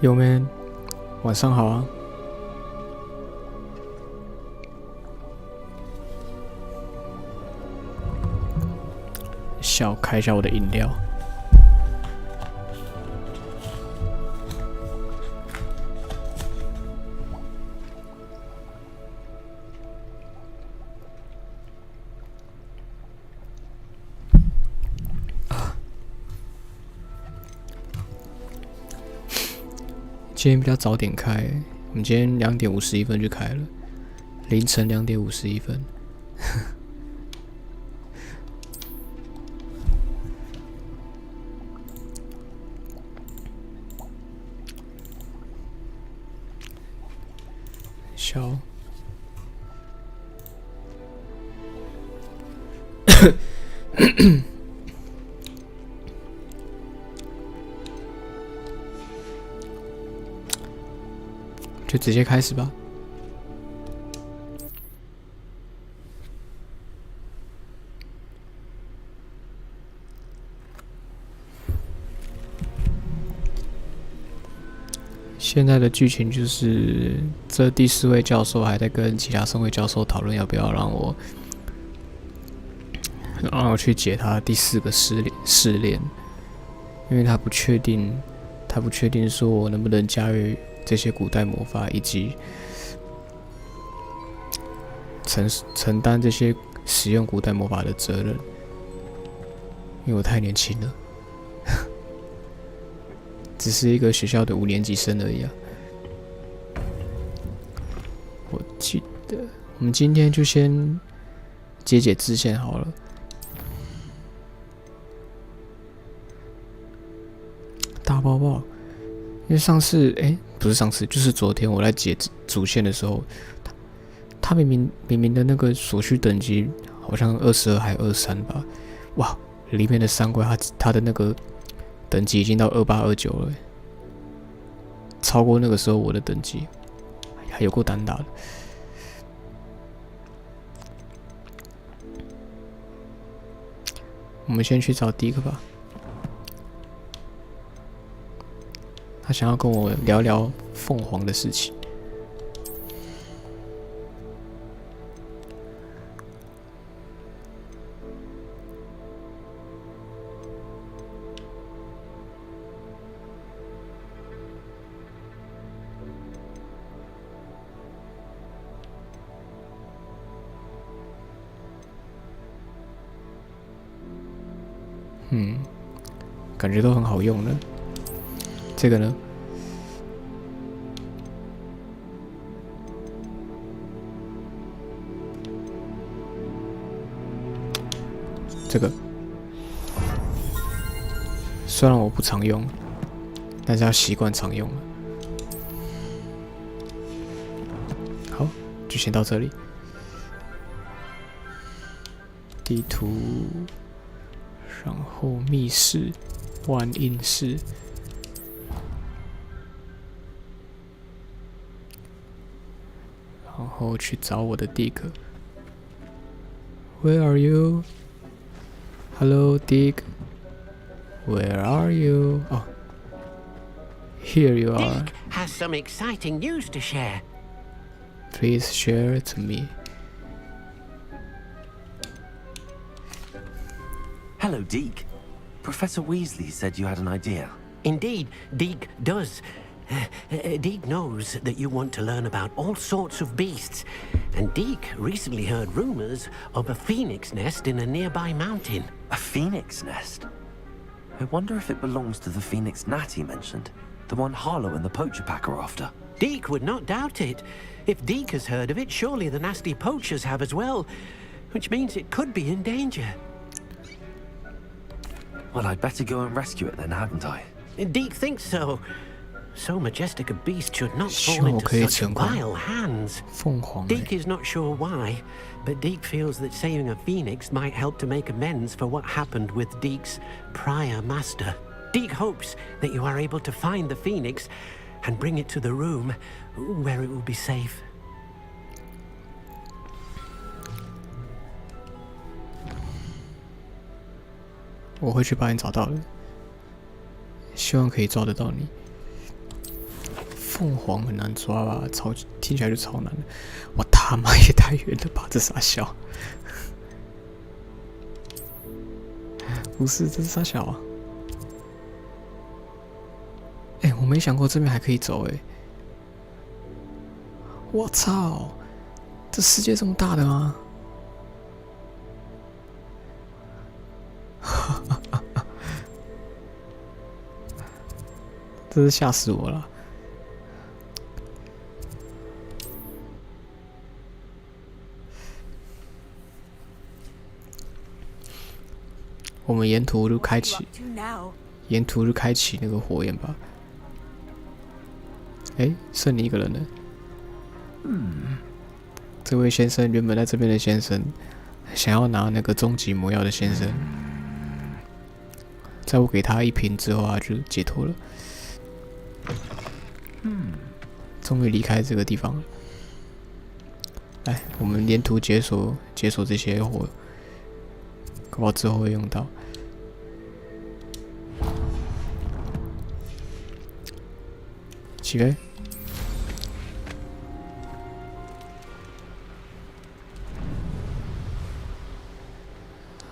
友们，晚上好啊！开一下我的饮料。今天比较早点开，我们今天2点51分就开了，凌晨2点51分。笑。就直接开始吧。现在的剧情就是，这第4位教授还在跟其他3位教授讨论要不要让我去解他第4个试炼，因为他不确定说我能不能驾驭这些古代魔法，以及承担这些使用古代魔法的责任，因为我太年轻了。只是一个学校的5年级生而已啊！我记得我们今天就先解支线好了。大爆爆！因为不是上次，就是昨天我在解主线的时候，他明明的那个所需等级好像22还23吧？哇，里面的3怪他的那个等级已经到28、29了，超过那个时候我的等级，还有够单打的。我们先去找迪克吧，他想要跟我聊聊凤凰的事情。感觉都很好用呢。这个呢？这个虽然我不常用，但是要习惯常用了。好，就先到这里。地图，然后密室。万应室，然后去找我的 Dick。Where are you? Hello, Dick. Where are you? Oh, here you are. Dick has some exciting news to share. Please share it to me. Hello, Deke. Professor Weasley said you had an idea. Indeed, Deke does. Deke knows that you want to learn about all sorts of beasts, and Deke recently heard rumors of a phoenix nest in a nearby mountain. A phoenix nest? I wonder if it belongs to the phoenix gnat he mentioned, the one Harlow and the poacher pack are after. Deke would not doubt it. If Deke has heard of it, surely the nasty poachers have as well, which means it could be in danger. Well, I'd better go and rescue it then, hadn't I? Deke thinks so. So majestic a beast should not fall into such vile hands. Deke is not sure why, but Deke feels that saving a phoenix might help to make amends for what happened with Deke's prior master. Deke hopes that you are able to find the phoenix and bring it to the room where it will be safe. 我会去把你找到的，希望可以抓得到你。凤凰很难抓吧？听起来就超难的。我他妈也太远了吧！这傻小，不是，这是傻小啊！我没想过这边还可以走我操！这世界这么大的吗？真是吓死我了！我们沿途就开启那个火焰吧。剩你一个人了。这位先生原本在这边的先生，想要拿那个终极魔药的先生，在我给他一瓶之后，他就解脱了。终于离开这个地方了。来，我们沿途解锁这些火，搞不好之后会用到。起飞！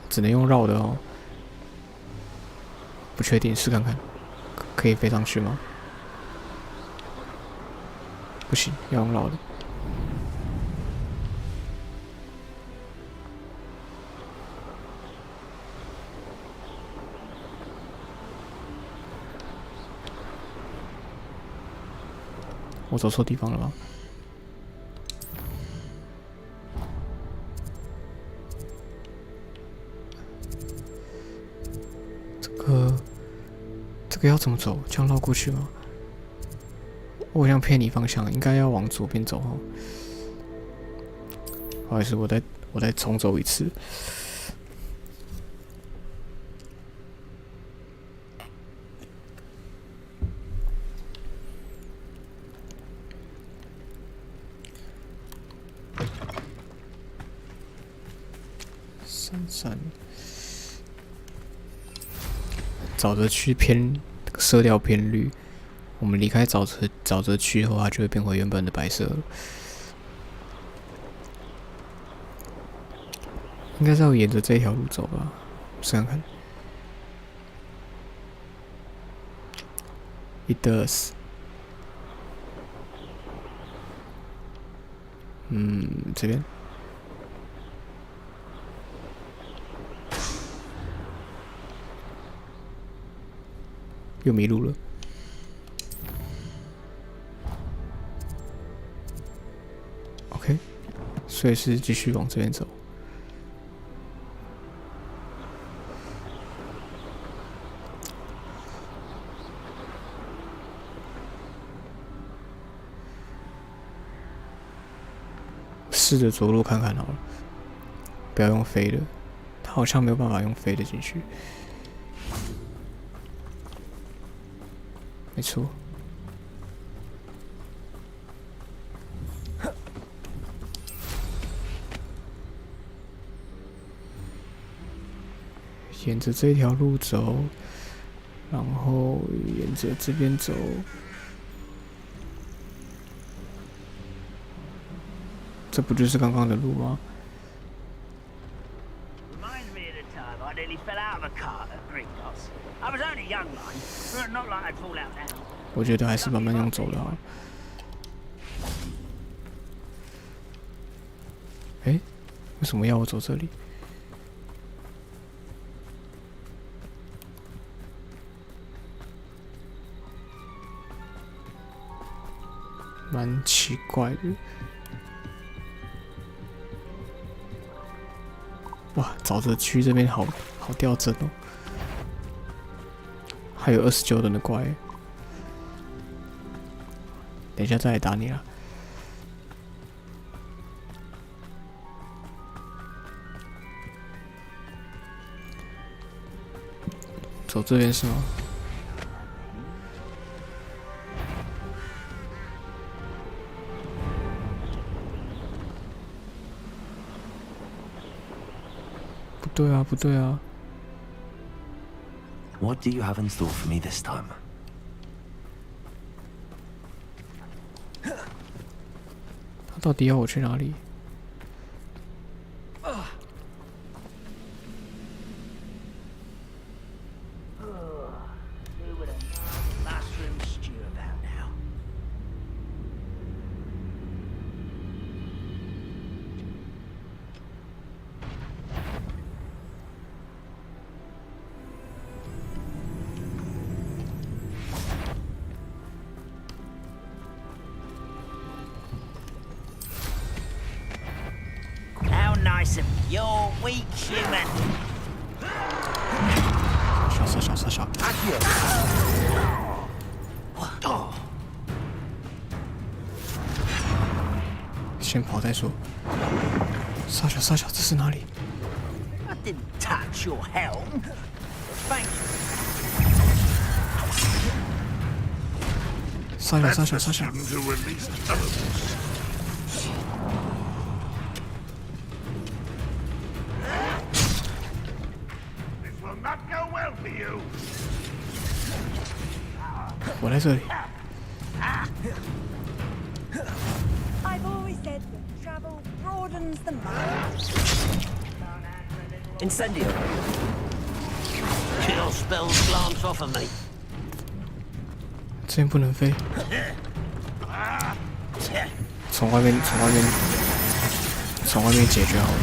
只能用绕的哦，不确定，试看看，可以飞上去吗？不行，要用绕的。我走错地方了吗？这个要怎么走？这样绕过去吗？我好像骗你方向，应该要往左边走哦。不好意思，我再重走一次。沼泽区色调偏绿，我们离开沼泽区后，它就会变回原本的白色了。应该是要沿着这条路走吧，试看看。It does。这边。又迷路了。OK， 所以是继续往这边走。试着着陆看看好了，不要用飞的，它好像没有办法用飞的进去。没错。沿着这条路走，然后沿着这边走。这不就是刚刚的路吗？我觉得还是慢慢用走的好。为什么要我走这里？蛮奇怪的。哇，沼泽区这边好掉帧哦，还有29等的怪。等一下再来打你啦。走这边是吗？不对啊，不对啊。What do you have in store for me this time? 到底要我去哪里？You're weak, human. 小，先跑再说。傻小，这是哪里？ I didn't touch your helm. Thank you. 傻小。我在这里。I've always said that travel broadens the mind. Incendio. Kill spells glance off of me. 这边不能飞。从外面解决好了。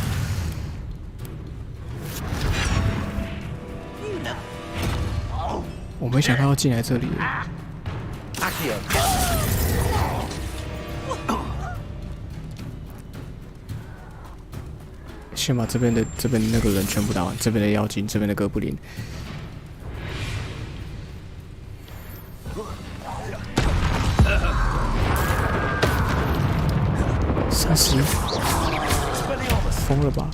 我没想到要进来这里。先把这边的那个人全部打完，这边的妖精，这边的哥布林。30，疯了吧？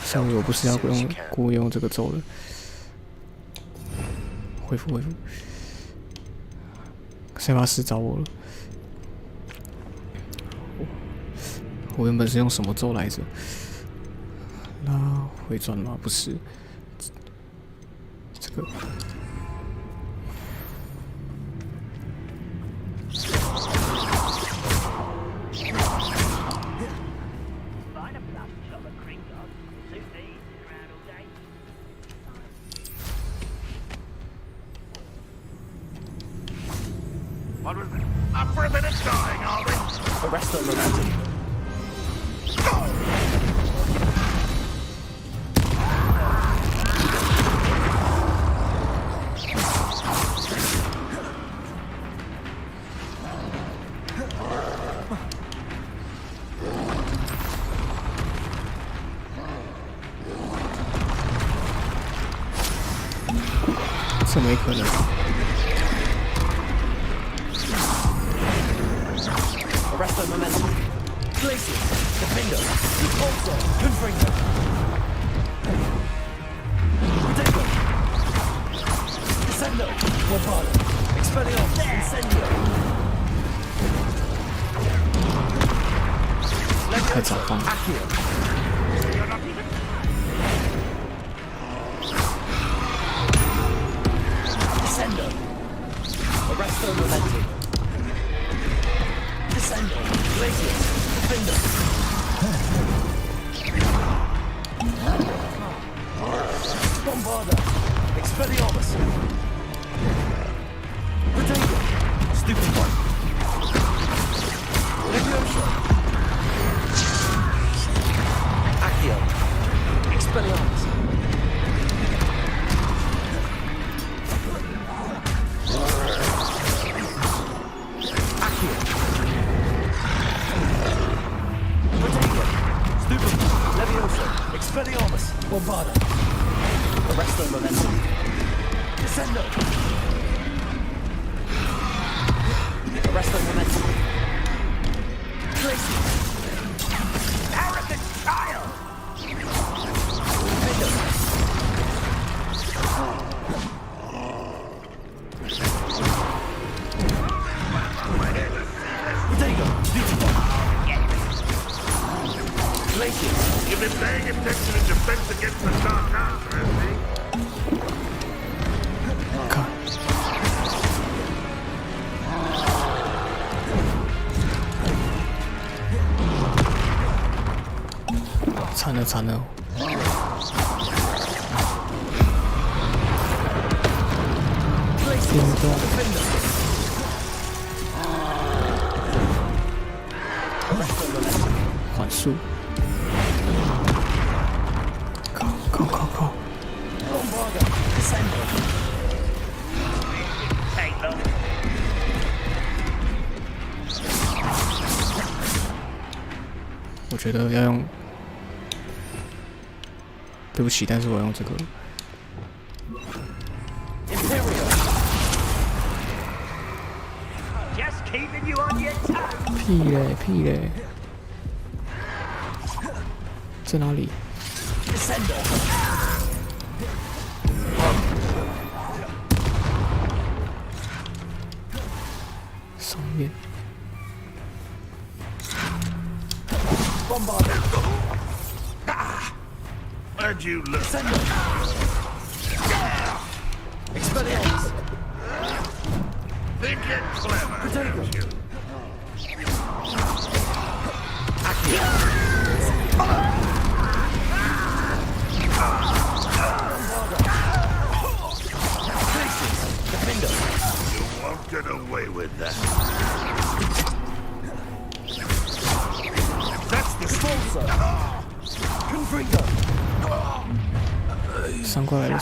上次我不是要故意用这个咒的，恢复。塞巴斯找我了，我原本是用什么咒来着？拉回转吗？不是，这个。What was it? Up for a bit of dying, are we? Arrest them, momentum. Arrest the momentum. Glacier, Defender, also, Confringo. Protego. Descendo, Warpada. Expelliarmus, Incendio. 太早放了。Descendo. Arresto momentum. Descendo. Glacier. Defender. Bombarda. Expelliarmus. Protego. Stupid one. Leviosa. Accio. Expelliarmus. Accio. Protego. Stupid. Leviosa. Expelliarmus. Bombarda. Arresto momentum. Descendo. Arresto momentum. Glacier. Arrogant child! Defender. Protego. Stupid one. Glacier. You've been paying attention in defense against the Dark Arts, has he? 了惨了！电动缓速，靠！我觉得要用，对不起，但是我用这个。屁嘞！在哪里？上面。Where'd you look? Expelliarmus! Think you're clever, don't you? You won't get away with that. That's the sponsor. Confringo! 上过来了！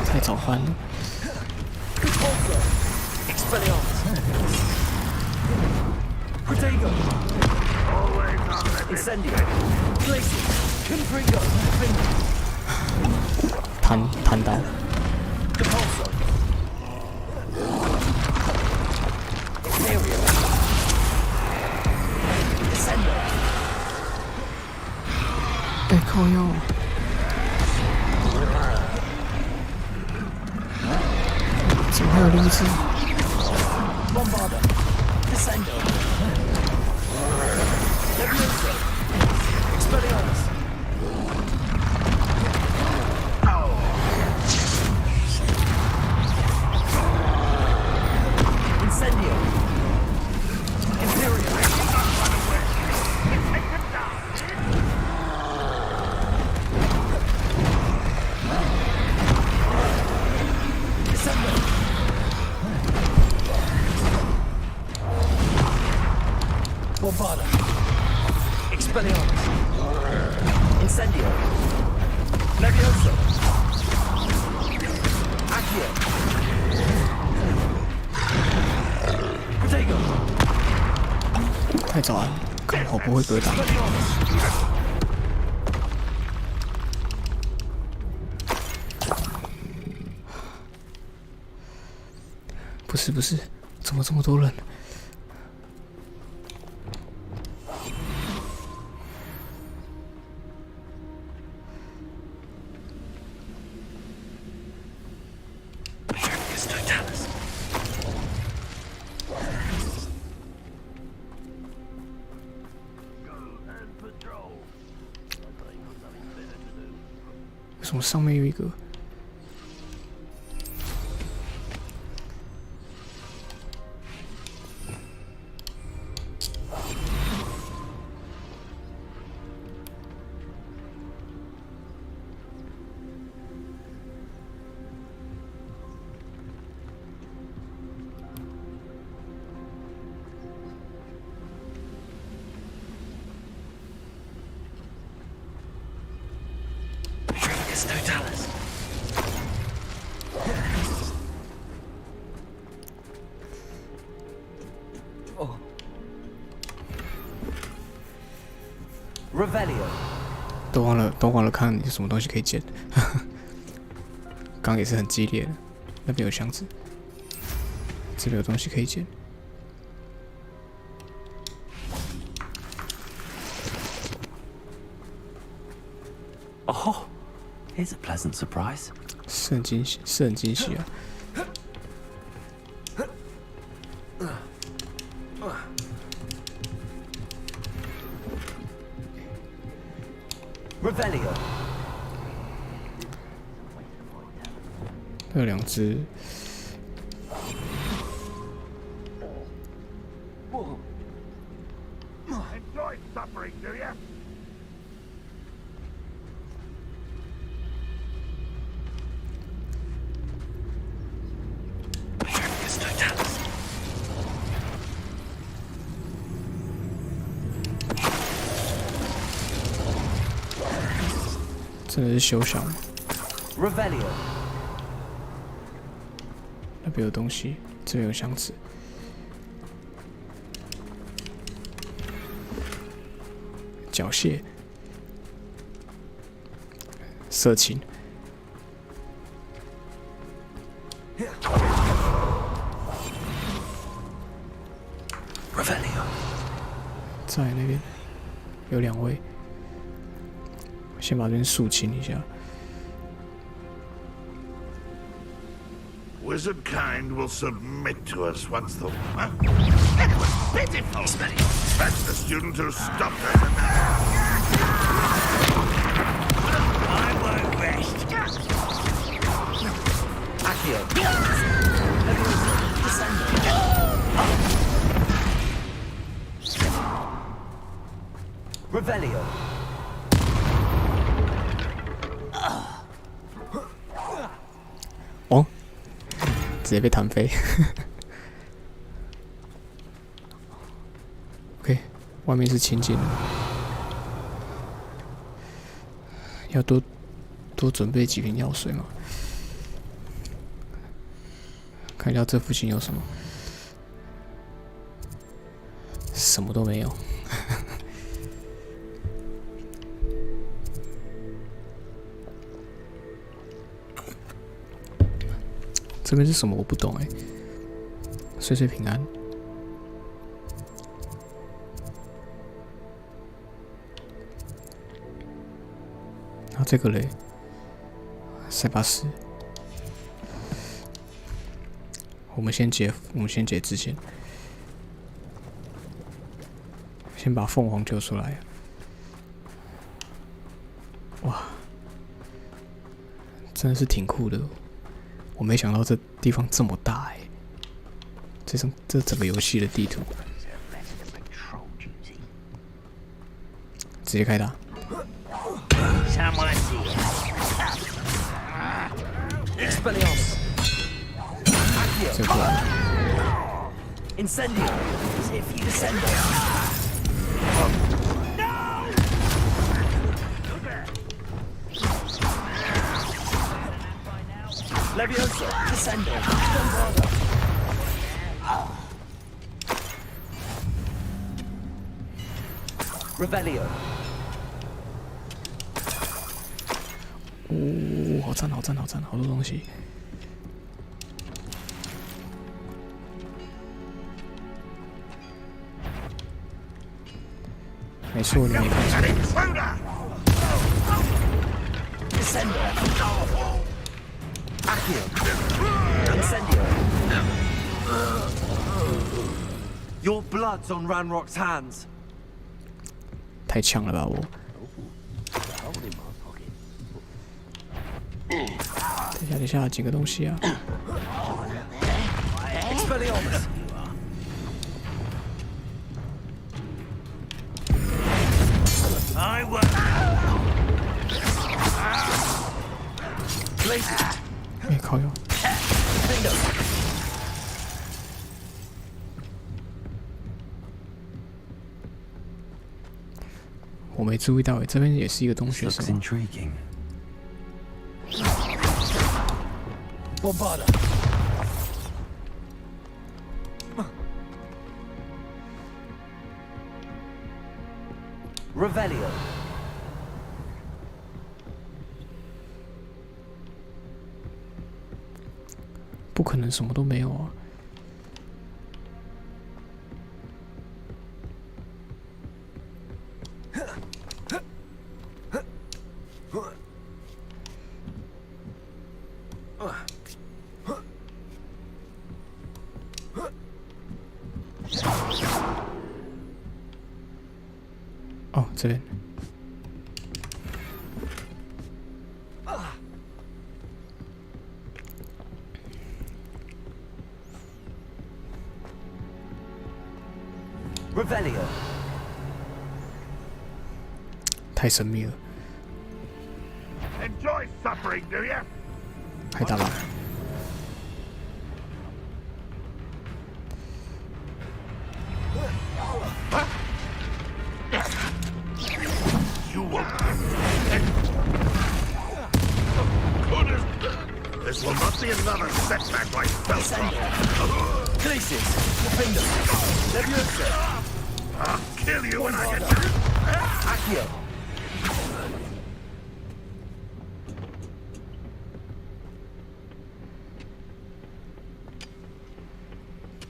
太早换了。弹刀。哎，靠腰！怎么还有另一只？Incendio! Levioso! Accio! Protego! 太早了，刚好不会格挡。不是，怎么这么多人？为什么上面有一个？都忘了看有什么东西可以捡。刚也是很激烈的，那边有箱子，这边有东西可以捡。Oh, here's a pleasant surprise. 是很惊喜啊！ Revelio. 还有2只。Enjoy suffering, do you? Totalis. 真的是休想。Revelio. 那边有东西，这边有箱子。缴械，色情。Revelio. 在那边有2位，先把这边肃清一下。 Wizard kind will submit to us once the... It was pitiful! That's the student who stopped us. I won't rest. Accio. Revelio. 哦，直接被弹飞。OK， 外面是清净的，要多准备几瓶药水嘛。看一下这附近有什么，什么都没有。这边是什么？我不懂哎。岁岁平安。然后这个嘞，塞巴斯。我们先解之前，先把凤凰救出来。哇，真的是挺酷的。 我没想到这地方这么大哎！这整个游戏的地图，直接开打。这过来。Incendio. Levioso, descendo. Revelio. 哦，好赞，好赞，好赞，好多东西。没错，你没看错。Descendo. Accio. Incendio. Your blood's on Ranrock's hands. 太强了吧我！等一下，几个东西啊！ Expelliarmus. I won't. Blatant. 哎，靠腰！ Bingo. 我没注意到哎，这边也是一个东西是 Looks 吗？ intriguing. Bombarda. Revelio. 不可能什么都没有啊！哦，这边。Revelio. 太神秘了。 Enjoy suffering, do you? 太大了。 You won't. Goodness. This will not be another setback like Belfast. Glacius. Defender. Leviosa. I'll kill you when I get to Accio.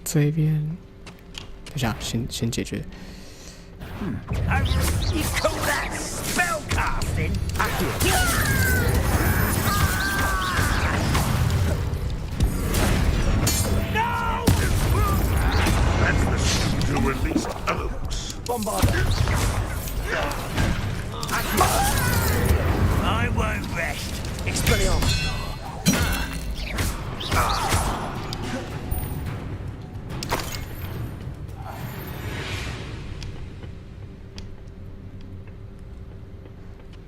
这一边，等一下，先解决。 You call that spell casting? No! That's the student who released Oaks. Bombarda. I won't rest. Expelliarmus.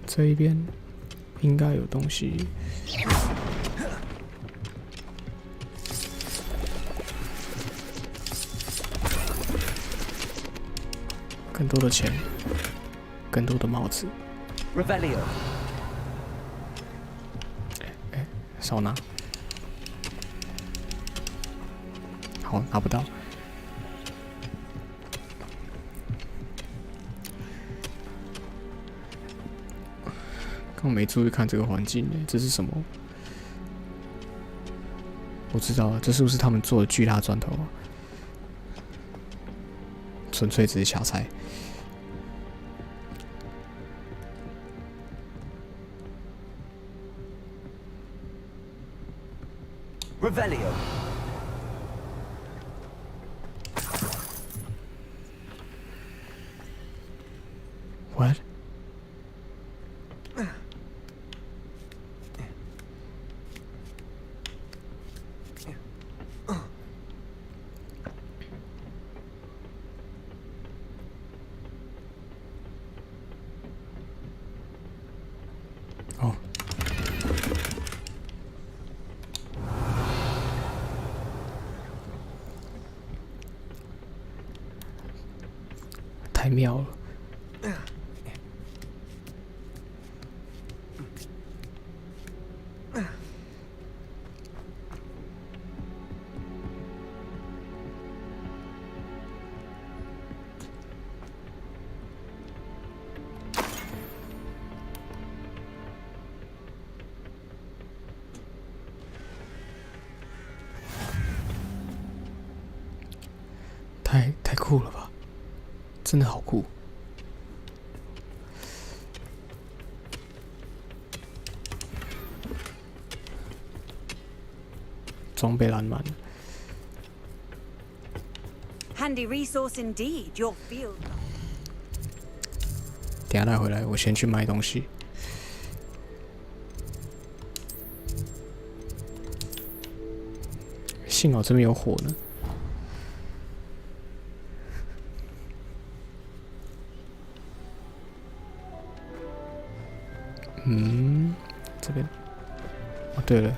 这一边应该有东西。更多的钱，更多的帽子。 Revelio. 少拿。好，拿不到。 刚没注意看这个环境呢，这是什么？我知道了，这是不是他们做的巨大砖头啊？纯粹只是瞎猜。 Revelio. What？ 哦，太妙了！太酷了吧！真的好酷。装备篮满了。 Handy resource indeed, your field. 等下带回来，我先去买东西。幸好这边有火呢。嗯，这边。哦，对了。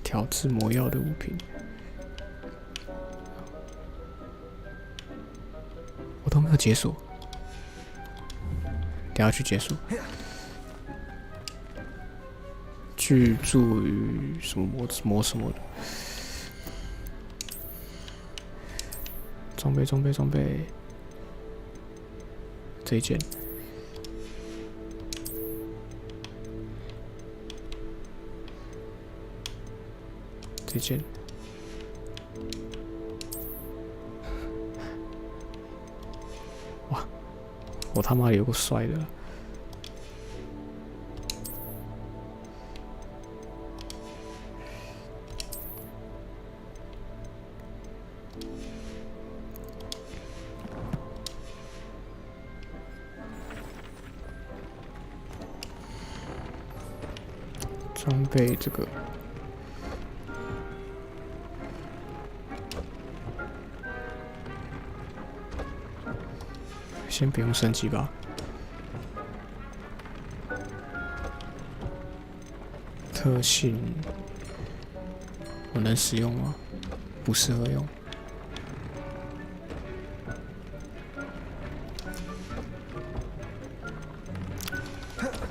调制魔药的物品，我都没有解锁，等下去解锁。具助于什么魔什么的，装备，这一件。 这件，哇，我他妈有个帅的！装备这个，先不用升级吧。特性我能使用吗？不适合用。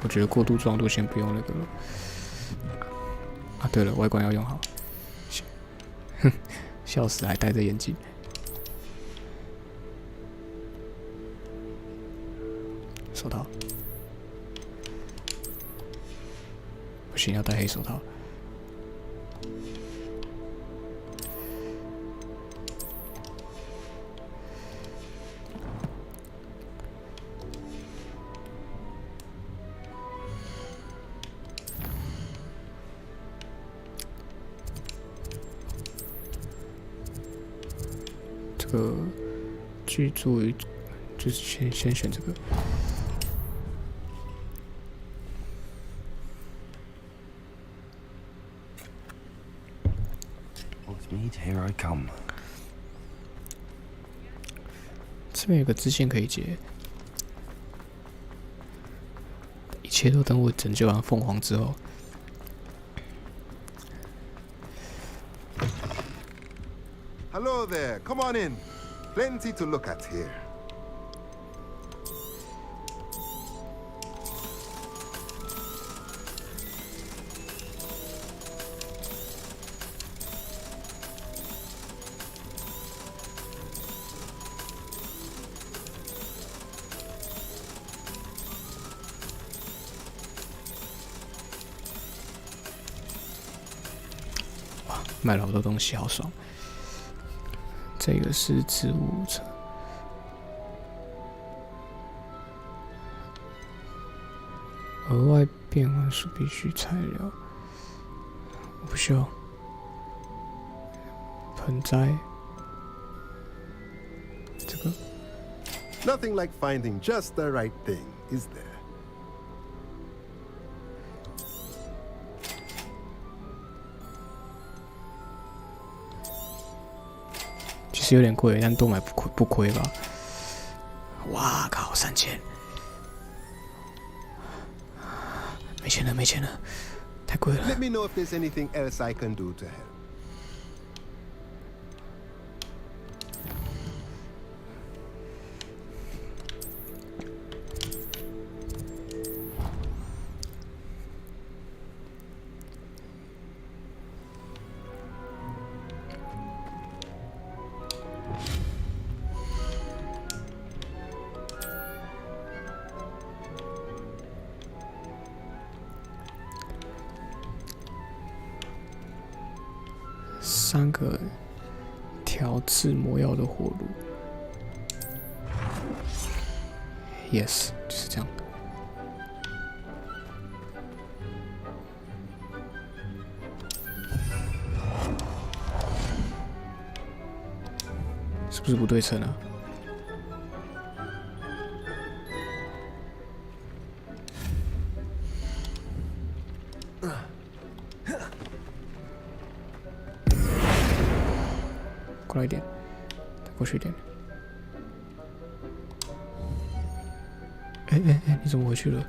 我觉得过度装度先不用那个了。啊，对了，外观要用好。哼，笑死，还戴着眼镜。手套。不行，要戴黑手套。这个居住于，就是先选这个。Here I come. 这边有个支线可以解，一切都等我拯救完凤凰之后。Hello there, come on in. Plenty to look at here. Wow, 买了好多东西，好爽。这个是植物车，额外变换数必须材料，我不需要。盆栽，这个。Nothing like finding just the right thing, is there? 其实有点贵，但多买不亏吧？哇靠，3000！没钱了，没钱了，太贵了。 Let me know if there's anything else I can do to help. 3个调制魔药的火炉 ，yes， 就是这样。是不是不对称啊？过来一点，再过去一点。哎，你怎么回去了？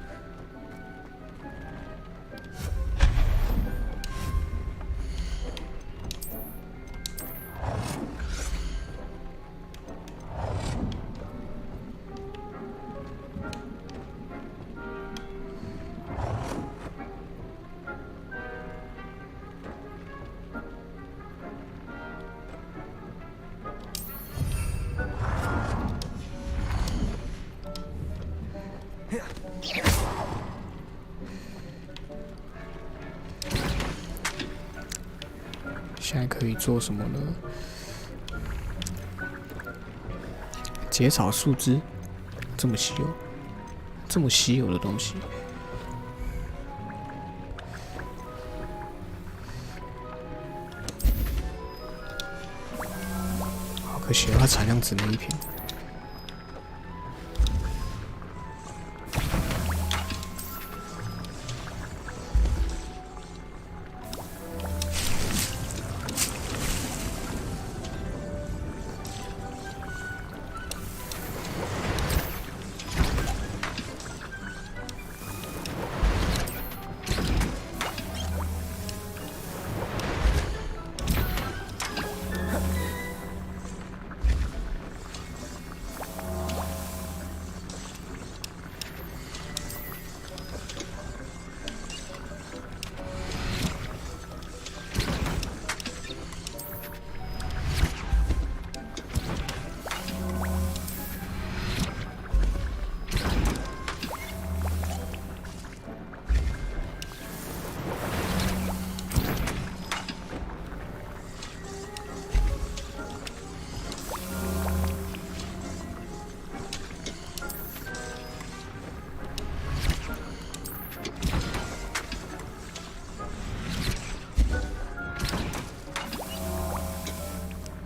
现在可以做什么呢？结草树枝，这么稀有，这么稀有的东西，好可惜，它产量只能1瓶。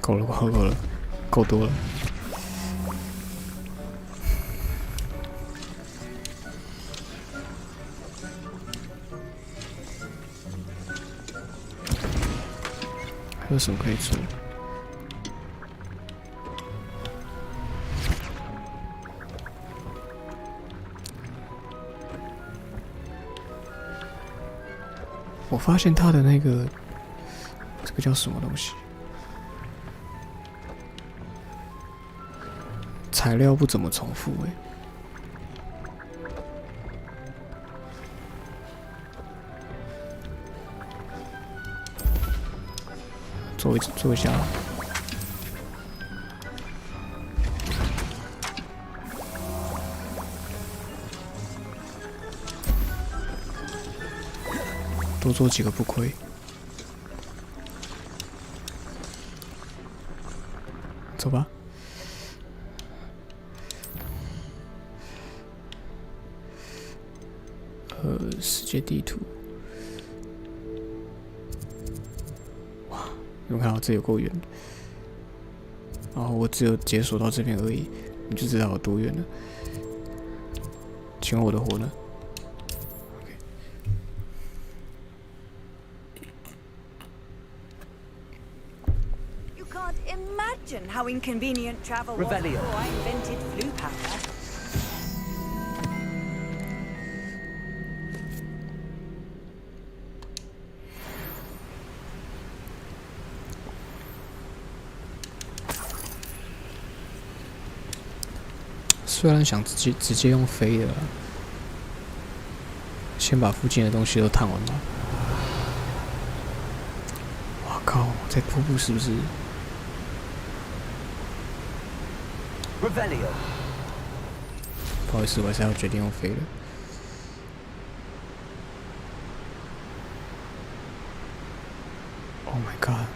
够了，够了，够了，够多了。还有什么可以做？我发现它的那个，这个叫什么东西？材料不怎么重复欸。做一下。多做几个不亏。走吧。世界地图。哇，有没有看到这有够远？然后我只有解锁到这边而已，你就知道有多远了。请问我的火呢？ Imagine how inconvenient travel was Revelio. before I invented flue powder. 虽然想直接用飞的啦，先把附近的东西都探完吧。哇靠，在瀑布是不是？ Revelio. 不好意思，我还是要决定用飞的。Oh my god！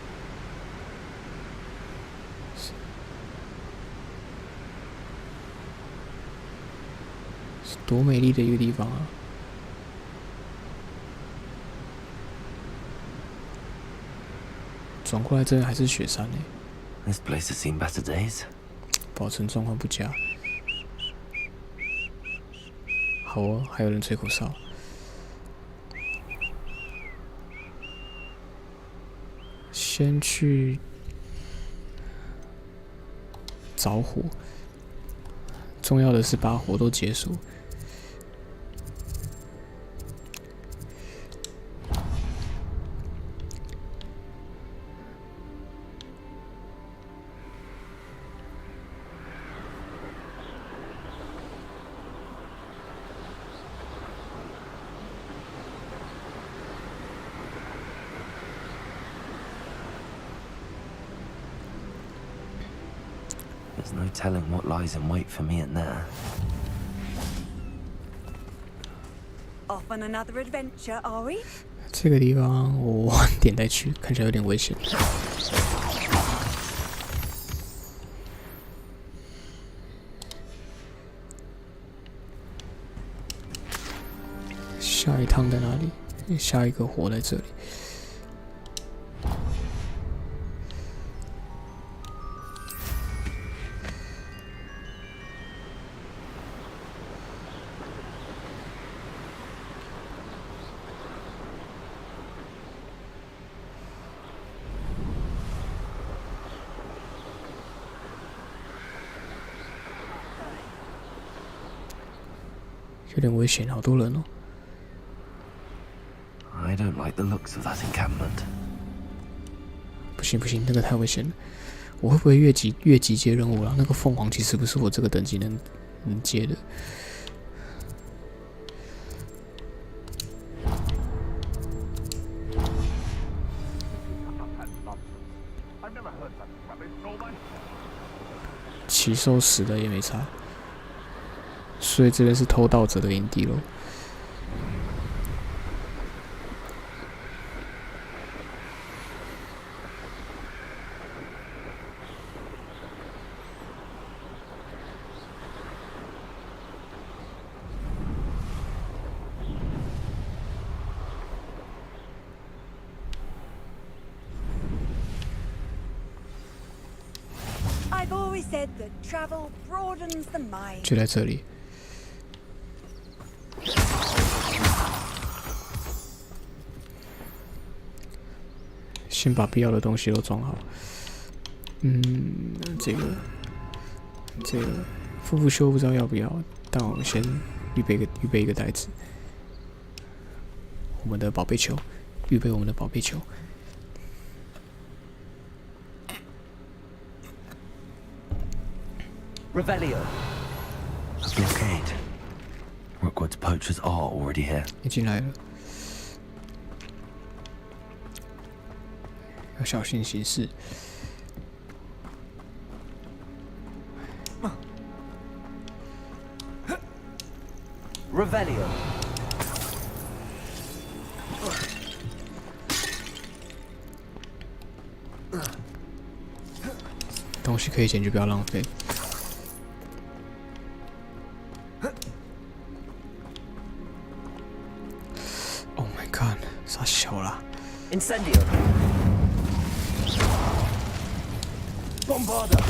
是多美丽的一个地方啊！转过来这边还是雪山呢。This place has seen better days. 保存状况不佳。好哦，还有人吹口哨。先去找火，重要的是把火都解锁。There's no telling what lies in wait for me in there. Off on another adventure, are we? 这个地方我晚点再去，看起来有点危险。下一趟在哪里？下一个火在这里。 有点危险，好多人哦。 I don't like the looks of that encampment. 不行不行，那个太危险了。我会不会越级接任务了？那个凤凰其实不是我这个等级能接的。骑兽死了也没差。 所以这边是偷盗者的营地喽。always said that travel broadens the mind. 就在这里。先把必要的东西都装好。这个夫妇修不知道要不要，但我们先预备一个袋子。我们的宝贝球，预备我们的宝贝球。Revelio. Blockade. Rookwood's poachers are already here. 已经来了，要小心行事。Revelio. 东西可以捡就不要浪费。Oh my god， 傻小啦！ Incendio. Bombarda.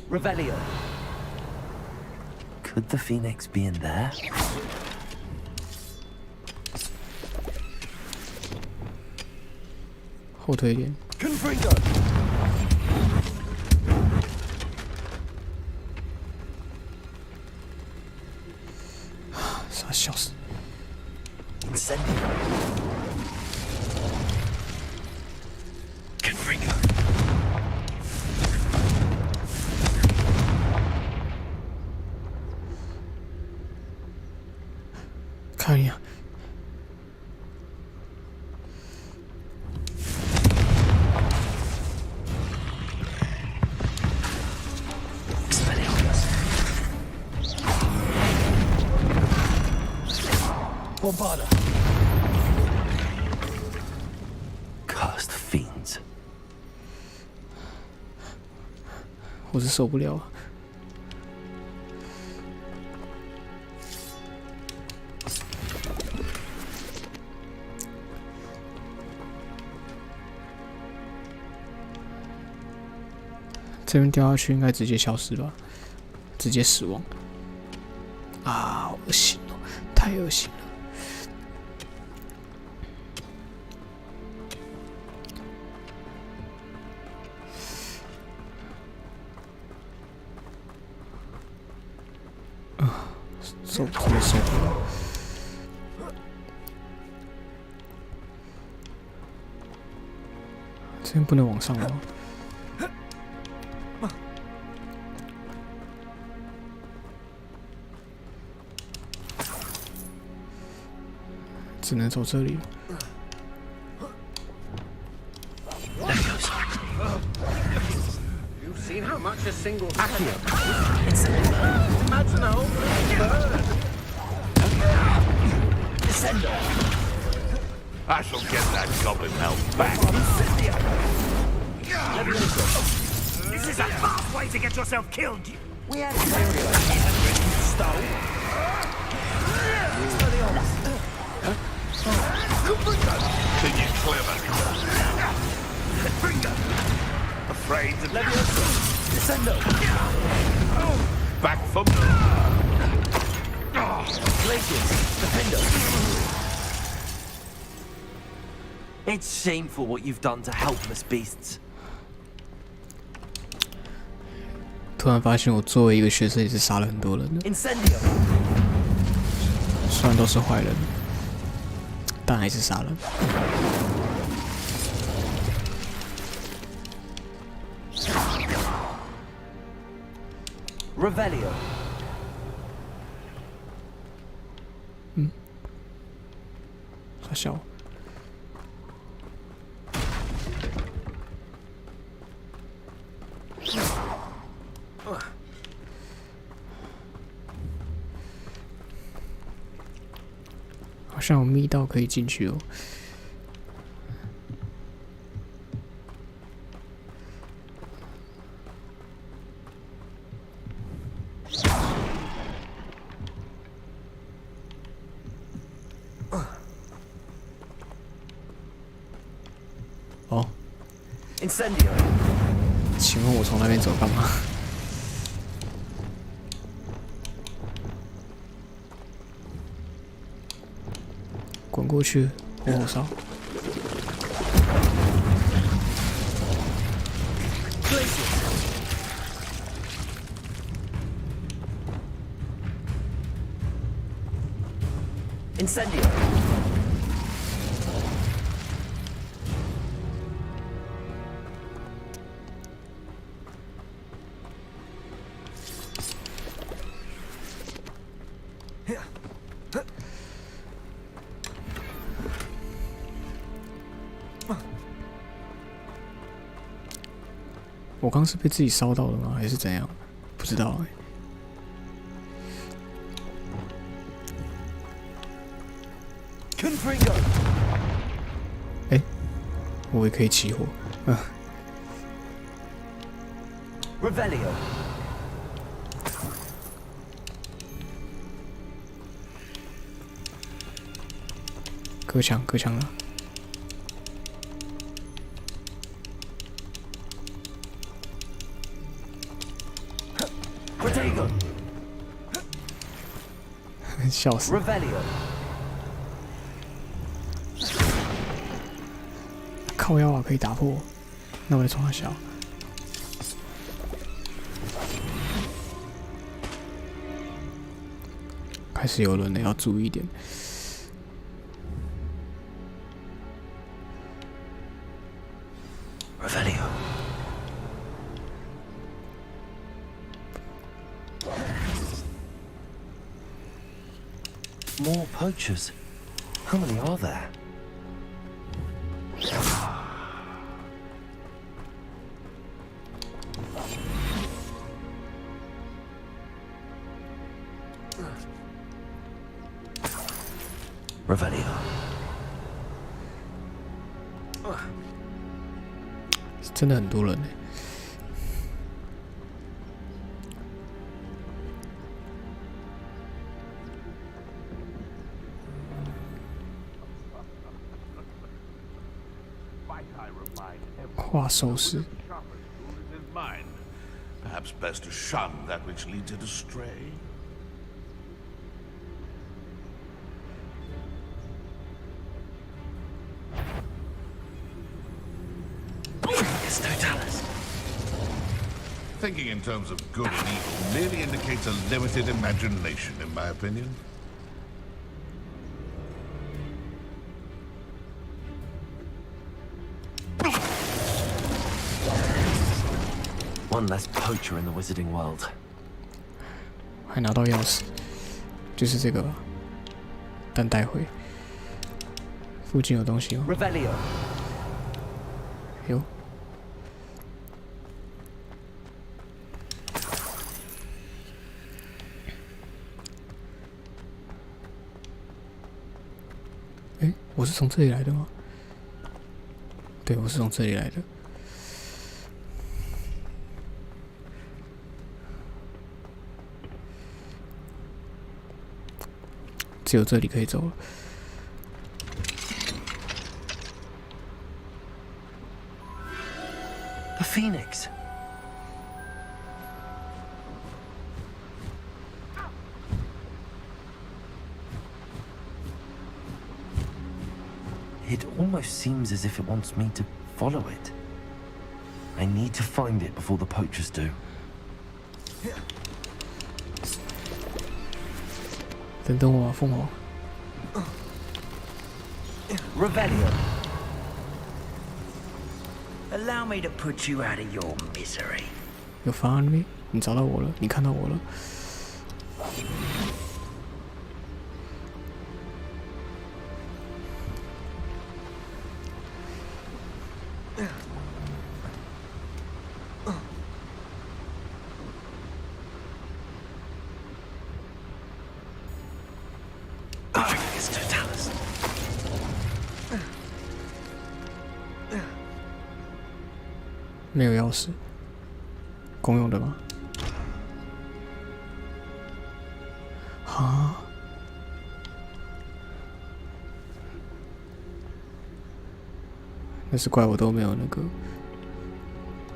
Revelio. Could the Phoenix be in there? 后退一点。 Confringo. 傻笑死！ Incendio. Confringo. 看呀，Bombarda. Cursed fiends. 我是受不了啊！这边掉下去应该直接消失吧，直接死亡。啊，好恶心哦，太恶心了。真的受不了。这边不能往上了。只能走这里了。 Seen how much a single Imagine a whole bird. Descendo. I shall get that goblin help back. This is a fast way to get yourself killed. We have Stole. Continue clever. Afraid to Descendo. back from Glaciers. Defendo. It's shameful what you've done to helpless beasts. 突然发现，我作为一个学生也是杀了很多人的， Incendio. 虽然都是坏人，但还是杀了。 Revelio. 傻笑。好像有密道可以进去哦。Incendio. 请问我从那边走干嘛？滚过去，火火烧。 Incendio.我刚是被自己烧到了吗？还是怎样？不知道哎、Confringo. 我也可以起火。Revelio. 隔墙，隔墙了。 Protego. 笑死！ Revelio. 靠腰啊，可以打破。那我来冲他小。开始有人了，要注意一点。 Revelio. More poachers. How many are there? Revelio. 真的很多人呢。画手势。 Perhaps best to shun that which leads it astray. Thinking in terms of good and evil merely indicates a limited imagination, in my opinion. One less poacher in the wizarding world. 还拿到钥匙，就是这个吧。但待会附近有东西哦。 Revelio. 有。哎，我是从这里来的吗？对，我是从这里来的。 只有这里可以走了。The Phoenix. It almost seems as if it wants me to follow it. I need to find it before the poachers do. 等我啊，凤凰。 Revelio. Allow me to put you out of your misery. 有方案没？你找到我了，你看到我了。没有钥匙，公用的吗？啊？那是怪我都没有那个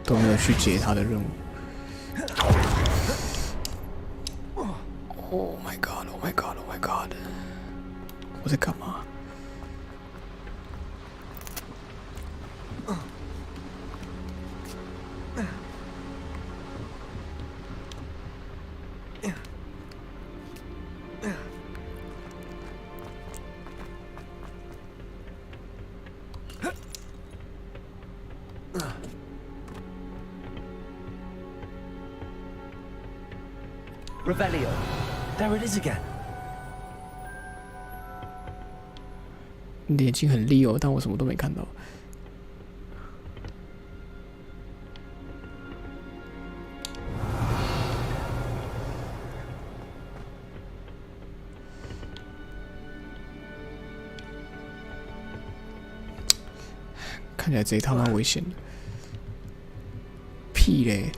都没有去解他的任务。Oh my god! Oh my god! Oh my god! 我在干嘛？Revelio. There it is again. 你的眼睛很利哦，但我什么都没看到。看起来贼他妈危险的。屁嘞！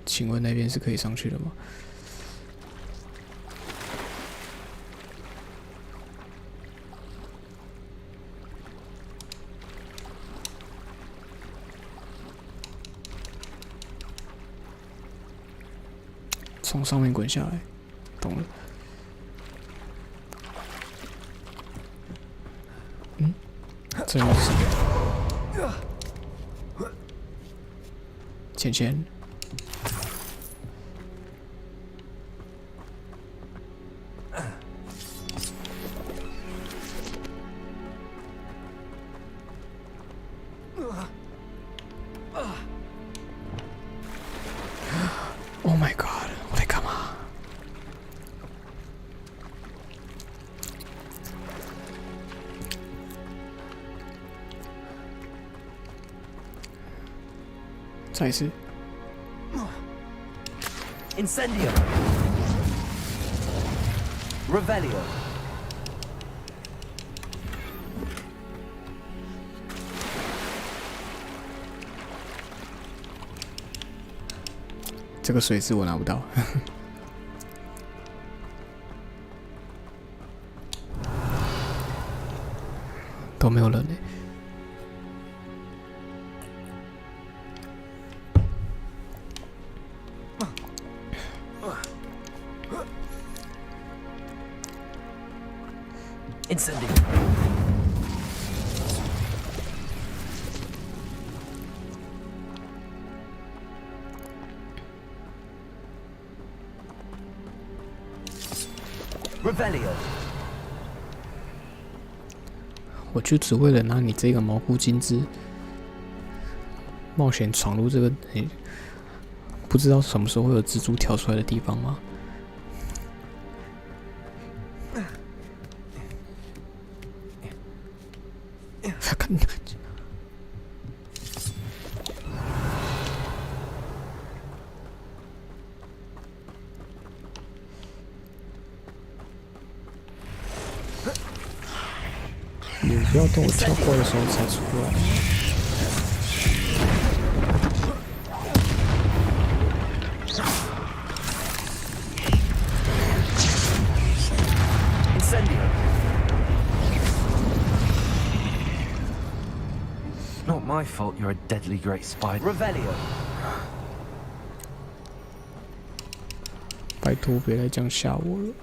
请问那边是可以上去的吗？从上面滚下来，懂了。这又是什么？钱钱。Oh my god！ 我在干嘛？再一次。Incendio. Revelio. 这个水字我拿不到。都没有人呢。Incendio. Revelio. 我就只为了拿你这个毛菇金枝，冒险闯入这个不知道什么时候会有蜘蛛跳出来的地方吗？你不要等我跳过的时候才出来。Not my fault you're a deadly great spider. Revelio. 拜托，别来这样吓我了。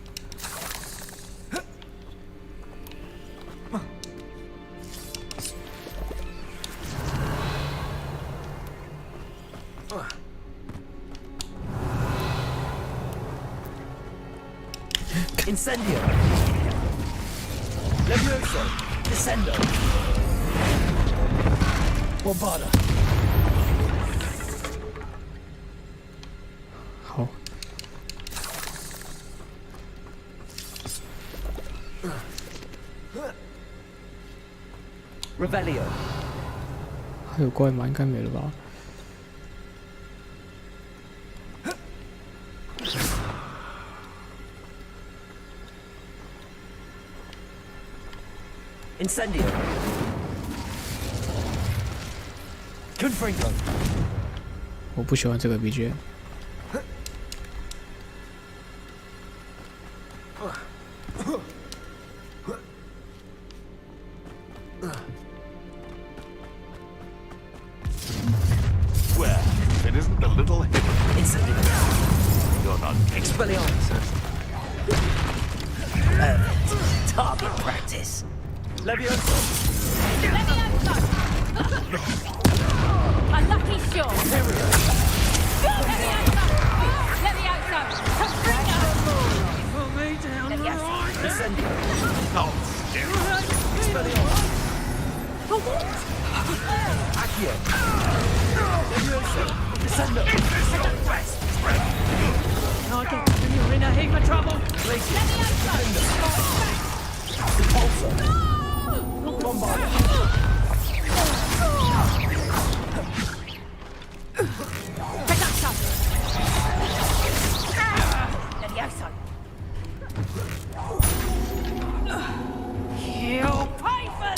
Incendio. Levioso. Descendo. Bombada. 好。Revelio. 还有怪吗？应该没了吧。Incendio. Confringo. 我不喜欢这个 BGM。Well, it isn't a little Incendio. You're not Expelliarmus. Target practice. Levioso. Unlucky shot. Levioso. Incendio. no still. Expelliarmus. Accio. Levioso. Descendo. You're in a heap of trouble. Repulsor. Bombardier. Redacto. Levioso. You'll pay for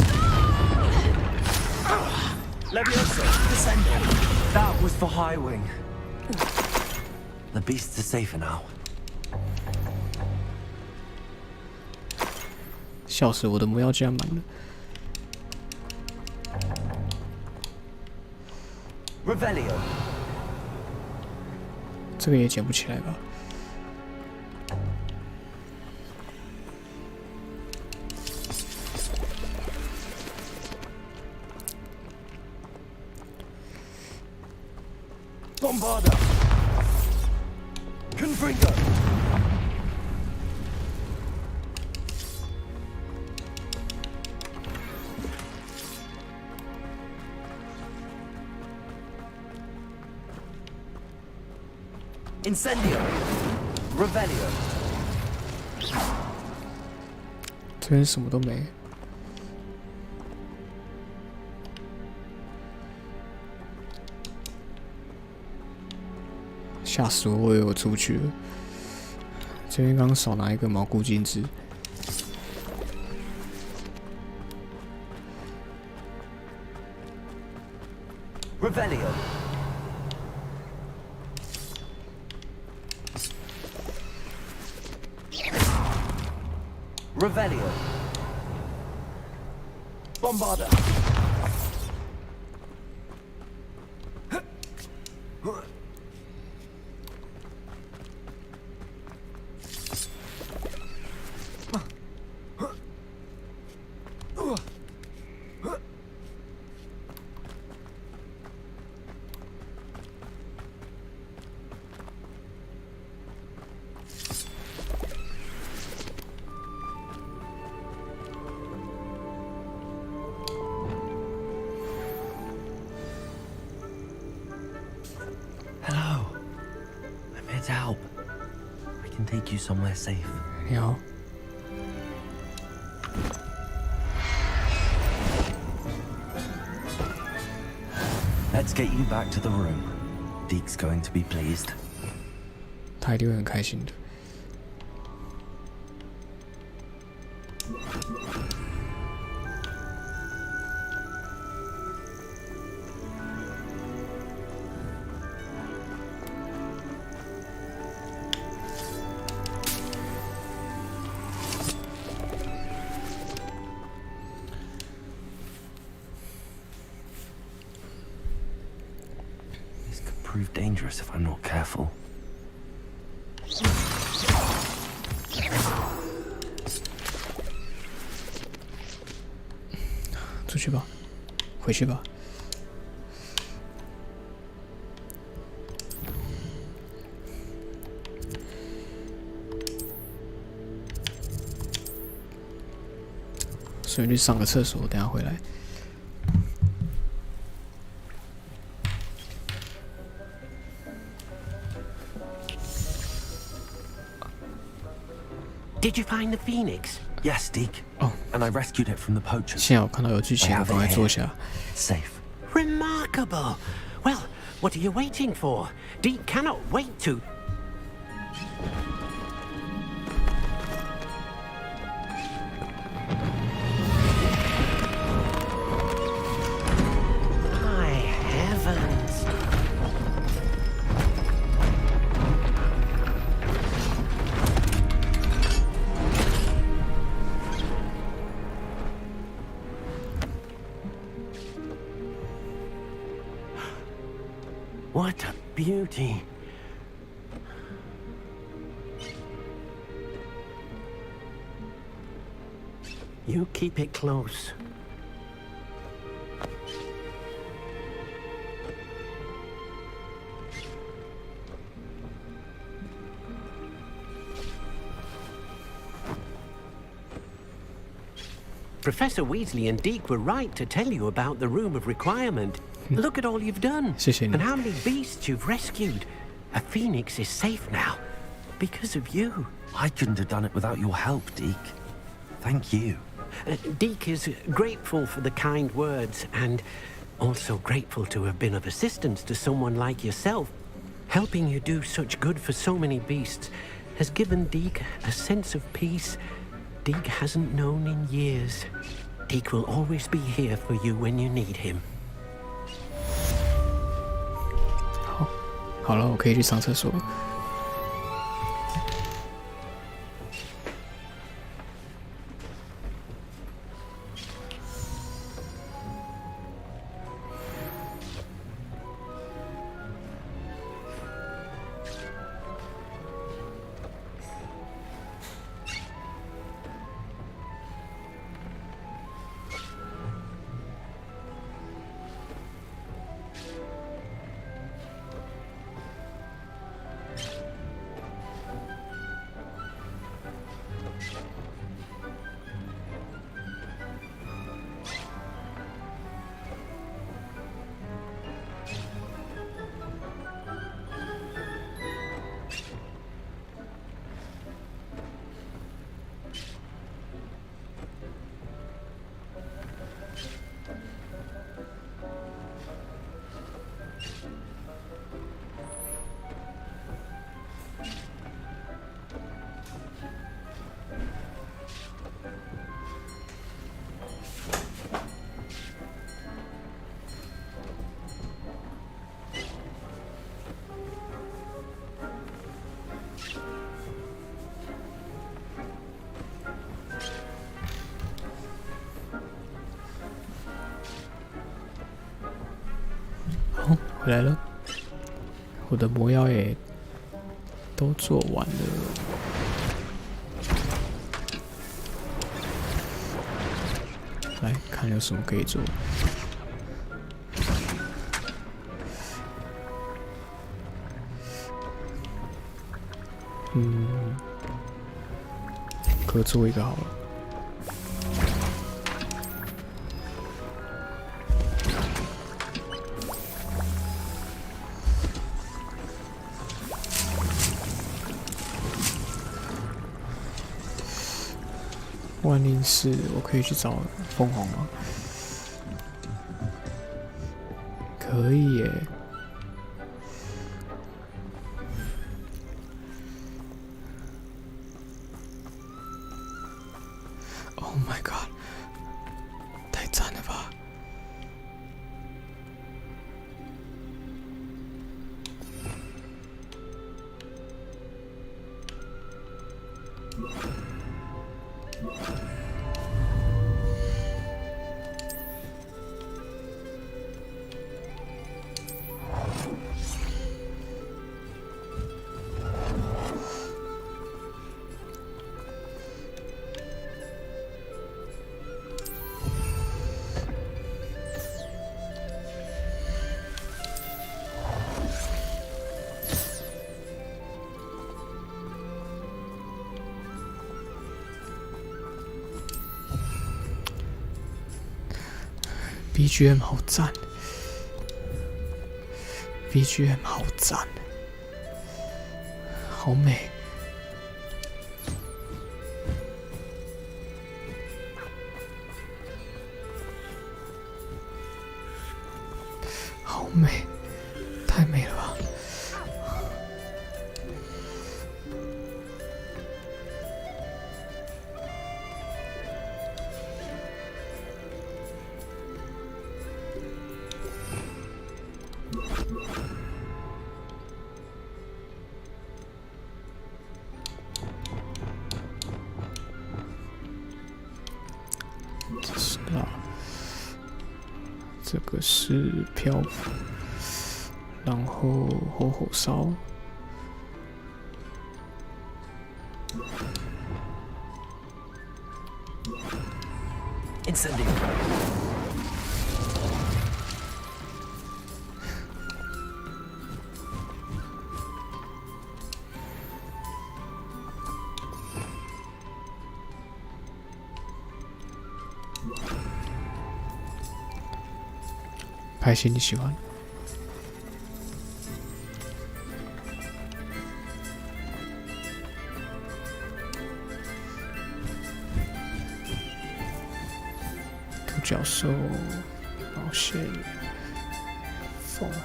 Levioso. Descendo. That was for High Wing. The beasts are safer now. 笑死，我的魔药竟然满了。Revelio. 这个也捡不起来吧？ Bombarda. Confringo. Incendio. Revelio. 这边什么都没。吓死我！我以为我出不去了。这边刚少拿一个毛菇金枝。 Revelio. Revelio. Bombarda. Hello. I'm here to help. I can take you somewhere safe. 你好。 Let's get you back to the room. Deke's going to be pleased. 他一定会很开心的。This could prove dangerous if I'm not careful. 出去吧，回去吧。顺便去上个厕所，等下回来。 Did you find the phoenix? Yes, Deke. Oh. And I rescued it from the poachers. 幸好我看到有剧情，我赶快坐下。 Safe. Remarkable. Well, what are you waiting for? Deke cannot wait to. What a beauty. You keep it close. Professor Weasley and Deke were right to tell you about the Room of Requirement. Look at all you've done, and how many beasts you've rescued. A phoenix is safe now, because of you. I couldn't have done it without your help, Deke. Thank you. Deke is grateful for the kind words, and also grateful to have been of assistance to someone like yourself. Helping you do such good for so many beasts has given Deke a sense of peace Deke hasn't known in years. Deke will always be here for you when you need him. 好了，我可以去上厕所了。好，回来了，我的魔药也都做完了。来看有什么可以做。各做一个好了。104，我可以去找凤凰吗？可以耶。Oh my god， 太赞了吧！BGM 好赞 ，BGM 好赞，好美，好美，太美了吧！这是啦，这个是漂浮，然后火烧。Incendio. 拍戏你喜欢？独角兽、毛线、凤凰。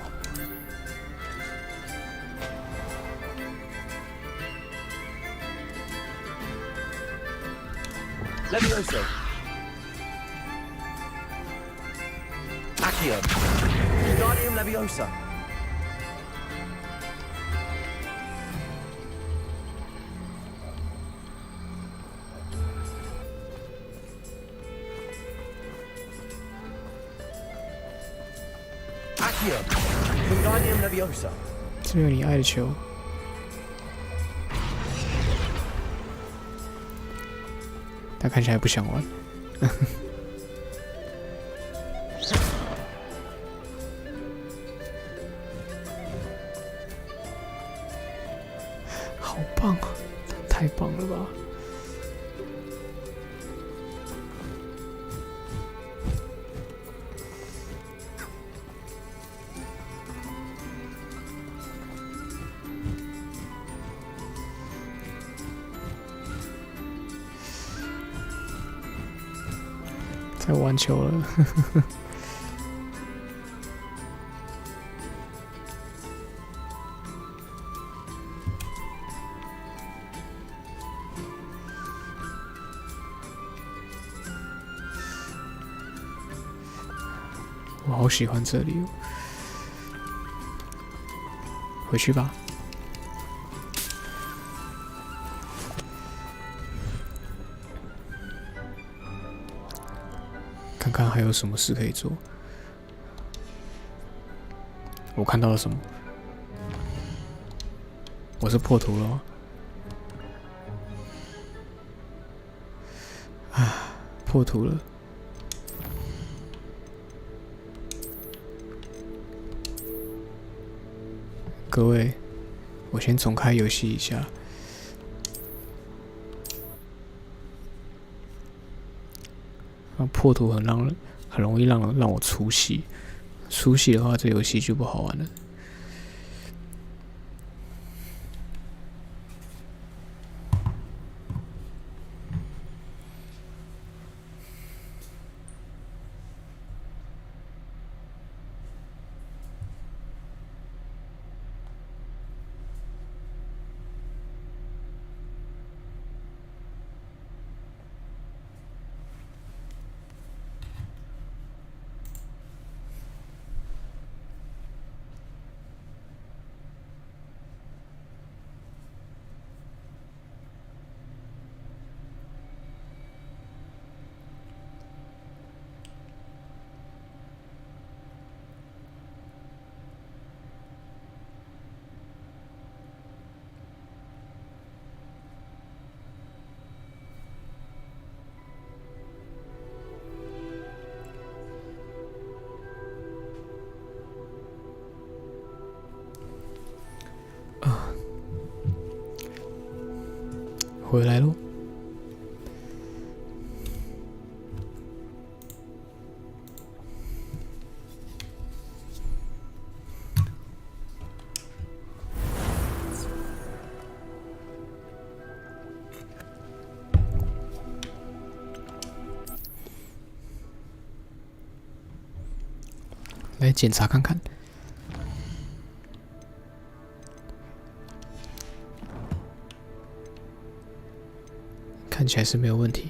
Levioso. Accio. Guardium Leviosa. Accio. Guardium Leviosa. 这个你爱的球。他看起来不想玩。好棒啊！太棒了吧！在玩球了。我好喜欢这里哦，回去吧。看看还有什么事可以做。我看到了什么？我是破图了吗？啊，破图了。各位，我先重开游戏一下。破图很容易让我出戏，出戏的话，这游戏就不好玩了。回来喽！来检查看看。看起来是没有问题。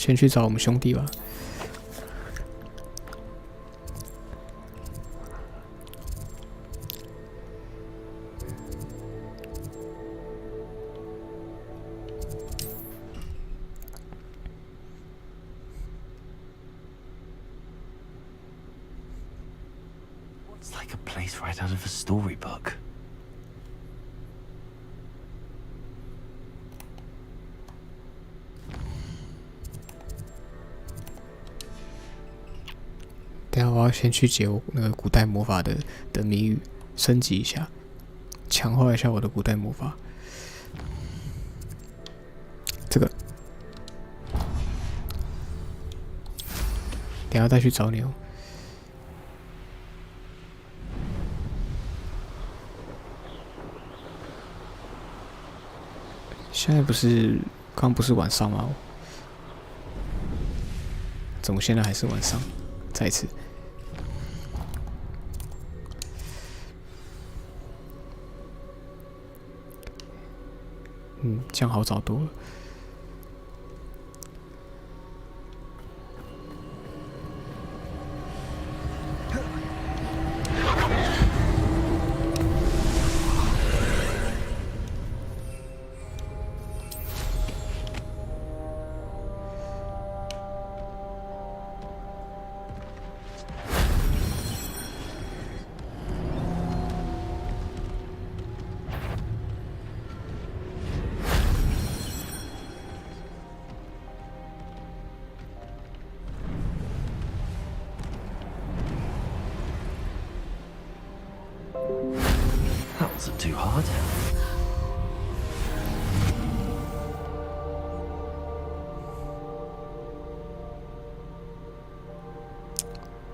先去找我们兄弟吧。It's like a place right out of a storybook.等下我要先去解我那个古代魔法的谜语，升级一下，强化一下我的古代魔法。这个，等下再去找你哦。现在不是刚不是晚上吗？怎么现在还是晚上？再一次。这样好找多了。That wasn't too hard.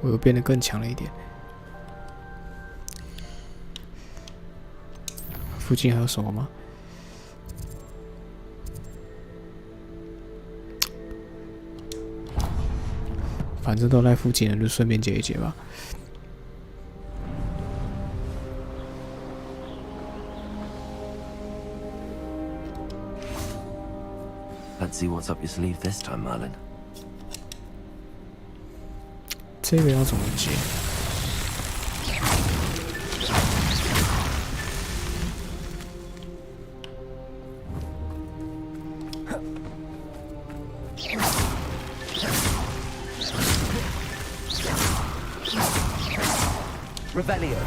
我又变得更强了一点。附近还有什么吗？反正都在附近了，就顺便解一解吧。Let's see what's up your sleeve this time, Merlin. 这个要怎么解？Revelio.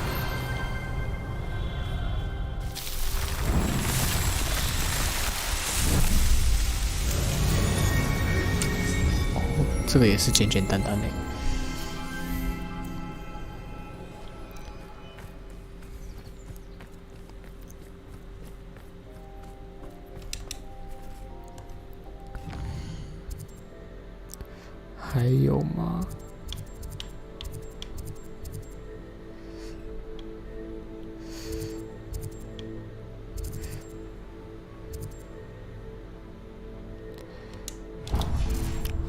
这个也是简简单单的。还有吗？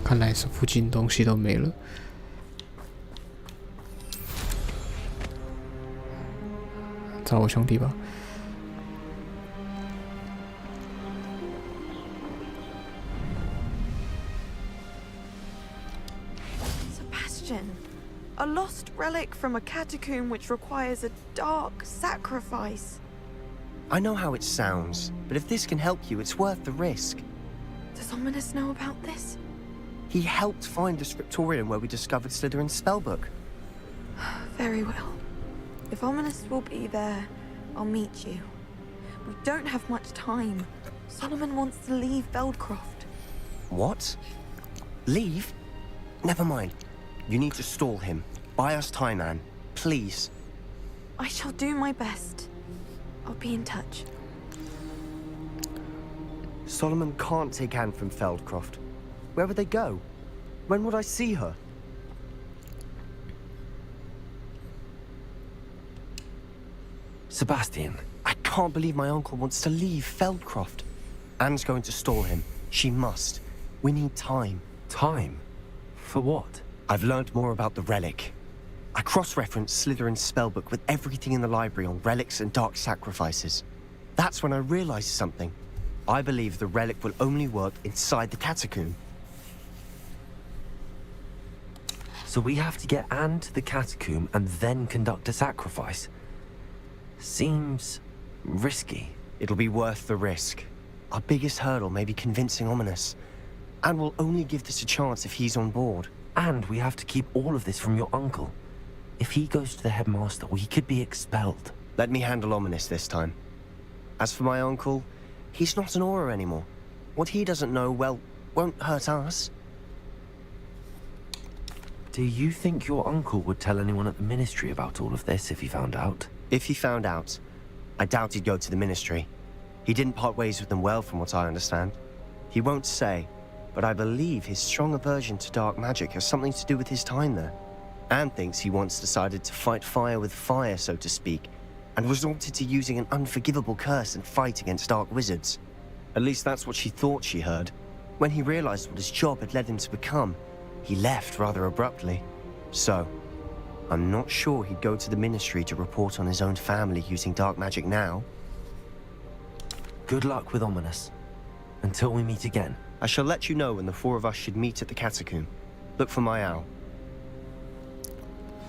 看来是附近东西都没了。找我兄弟吧。Sebastian, a lost relic from a catacomb which requires a dark sacrifice. I know how it sounds, but if this can help you, it's worth the risk. Does Ominous know about this? He helped find the scriptorium where we discovered Slytherin's spellbook. Very well. If Ominous will be there, I'll meet you. We don't have much time. Solomon wants to leave Feldcroft. What? Leave? Never mind. You need to stall him. Buy us time, Anne. Please. I shall do my best. I'll be in touch. Solomon can't take Anne from Feldcroft. Where would they go? When would I see her? Sebastian. I can't believe my uncle wants to leave Feldcroft. Anne's going to stall him. She must. We need time. Time? For what? I've learned more about the relic. I cross-referenced Slytherin's spellbook with everything in the library on relics and dark sacrifices. That's when I realized something. I believe the relic will only work inside the catacomb. So we have to get Anne to the catacomb and then conduct a sacrifice. Seems risky. It'll be worth the risk. Our biggest hurdle may be convincing Ominous. And we'll only give this a chance if he's on board. And we have to keep all of this from your uncle. If he goes to the headmaster, we could be expelled. Let me handle Ominous this time. As for my uncle, he's not an Auror anymore. What he doesn't know, well, won't hurt us. Do you think your uncle would tell anyone at the Ministry about all of this if he found out? If he found out, I doubt he'd go to the Ministry. He didn't part ways with them well, from what I understand. He won't say, but I believe his strong aversion to dark magic has something to do with his time there. Anne thinks he once decided to fight fire with fire, so to speak, and resorted to using an unforgivable curse and fight against dark wizards. At least that's what she thought she heard. When he realized what his job had led him to become, he left rather abruptly. So, I'm not sure he'd go to the Ministry to report on his own family using dark magic now. Good luck with Ominous. Until we meet again. I shall let you know when the four of us should meet at the catacomb. Look for my owl.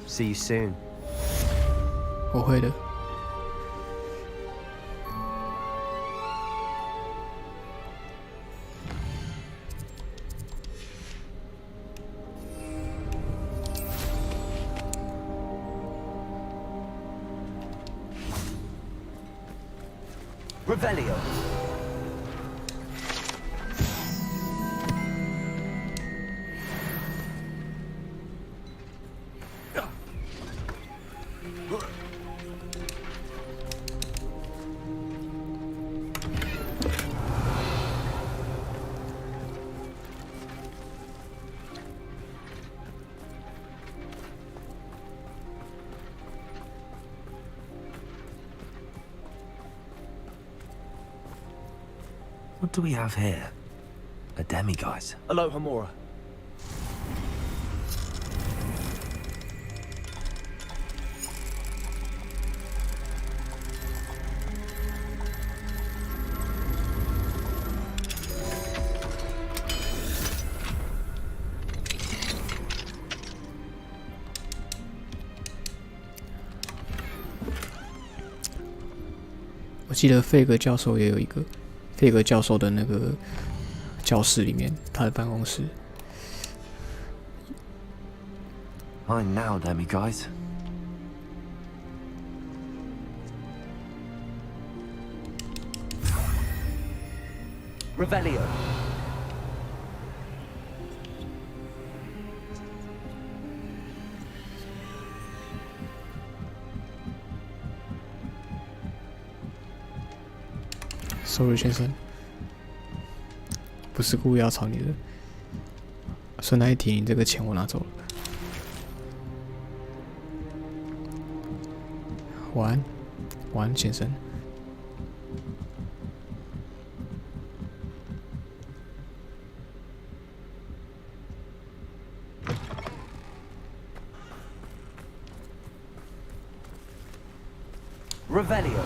See you soon. 我会的。Revelio. What do we have here? A demiguise. Aloha, Mora.我记得费格教授也有一个费格教授的那个教室里面，他的办公室。Mine now, demiguise. Revelio. Sorry， 先生，不是故意要吵你的。顺带一提，你这个钱我拿走了。晚安，晚安，先生。Revelio.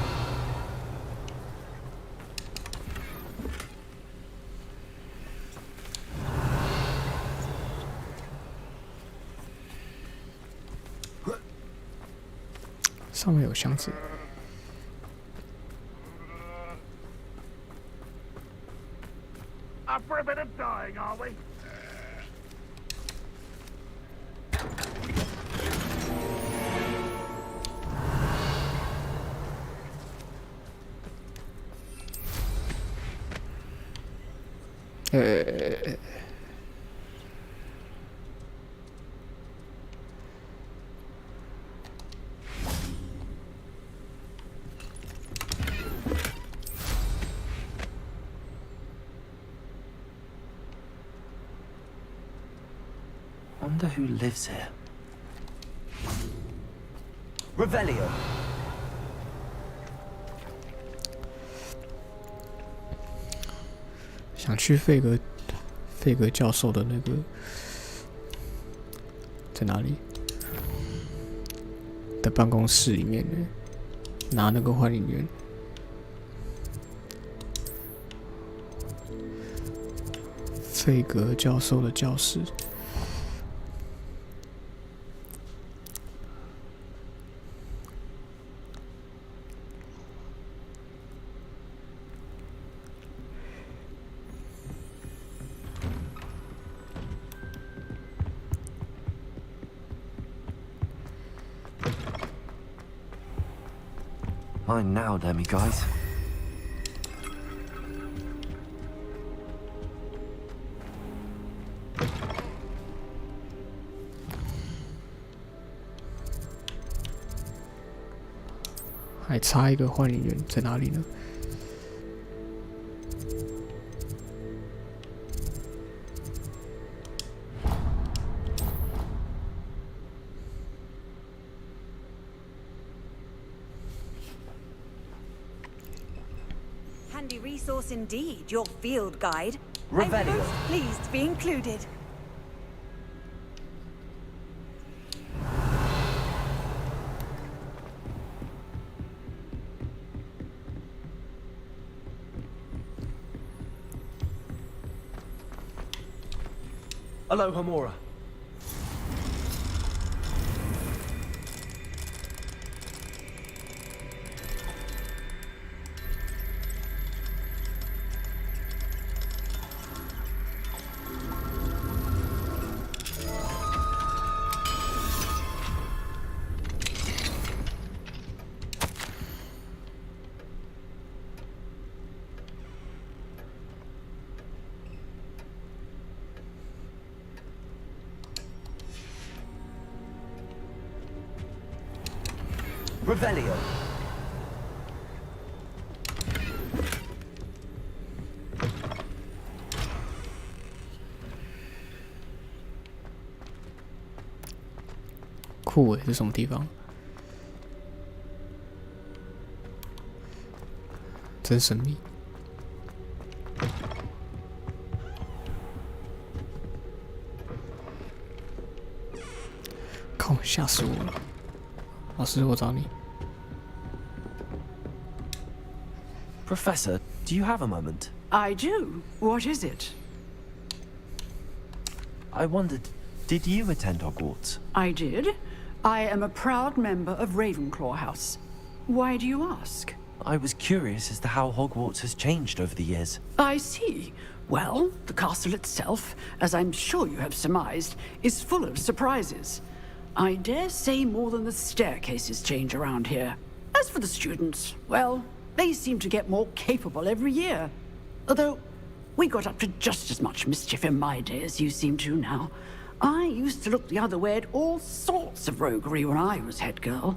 上面有箱子。Up for a bit of dying, are we? ，Wonder who lives here. Revelio. 想去费格教授的那个在哪里的办公室里面呢？拿那个欢迎员。费格教授的教室。Mine now, demiguise. 还差一个换领员在哪里呢？Handy resource indeed, your field guide. Revelio. I'm most pleased to be included. Aloha Mora. 酷诶，这什么地方？真神秘。靠，吓死我了！老师，我找你。 Professor, do you have a moment? I do. What is it? I wondered, did you attend Hogwarts? I did. I am a proud member of Ravenclaw House. Why do you ask? I was curious as to how Hogwarts has changed over the years. I see. Well, the castle itself, as I'm sure you have surmised, is full of surprises. I dare say more than the staircases change around here. As for the students, well, they seem to get more capable every year. Although, we got up to just as much mischief in my day as you seem to now. I used to look the other way at all sorts of roguery when I was head girl.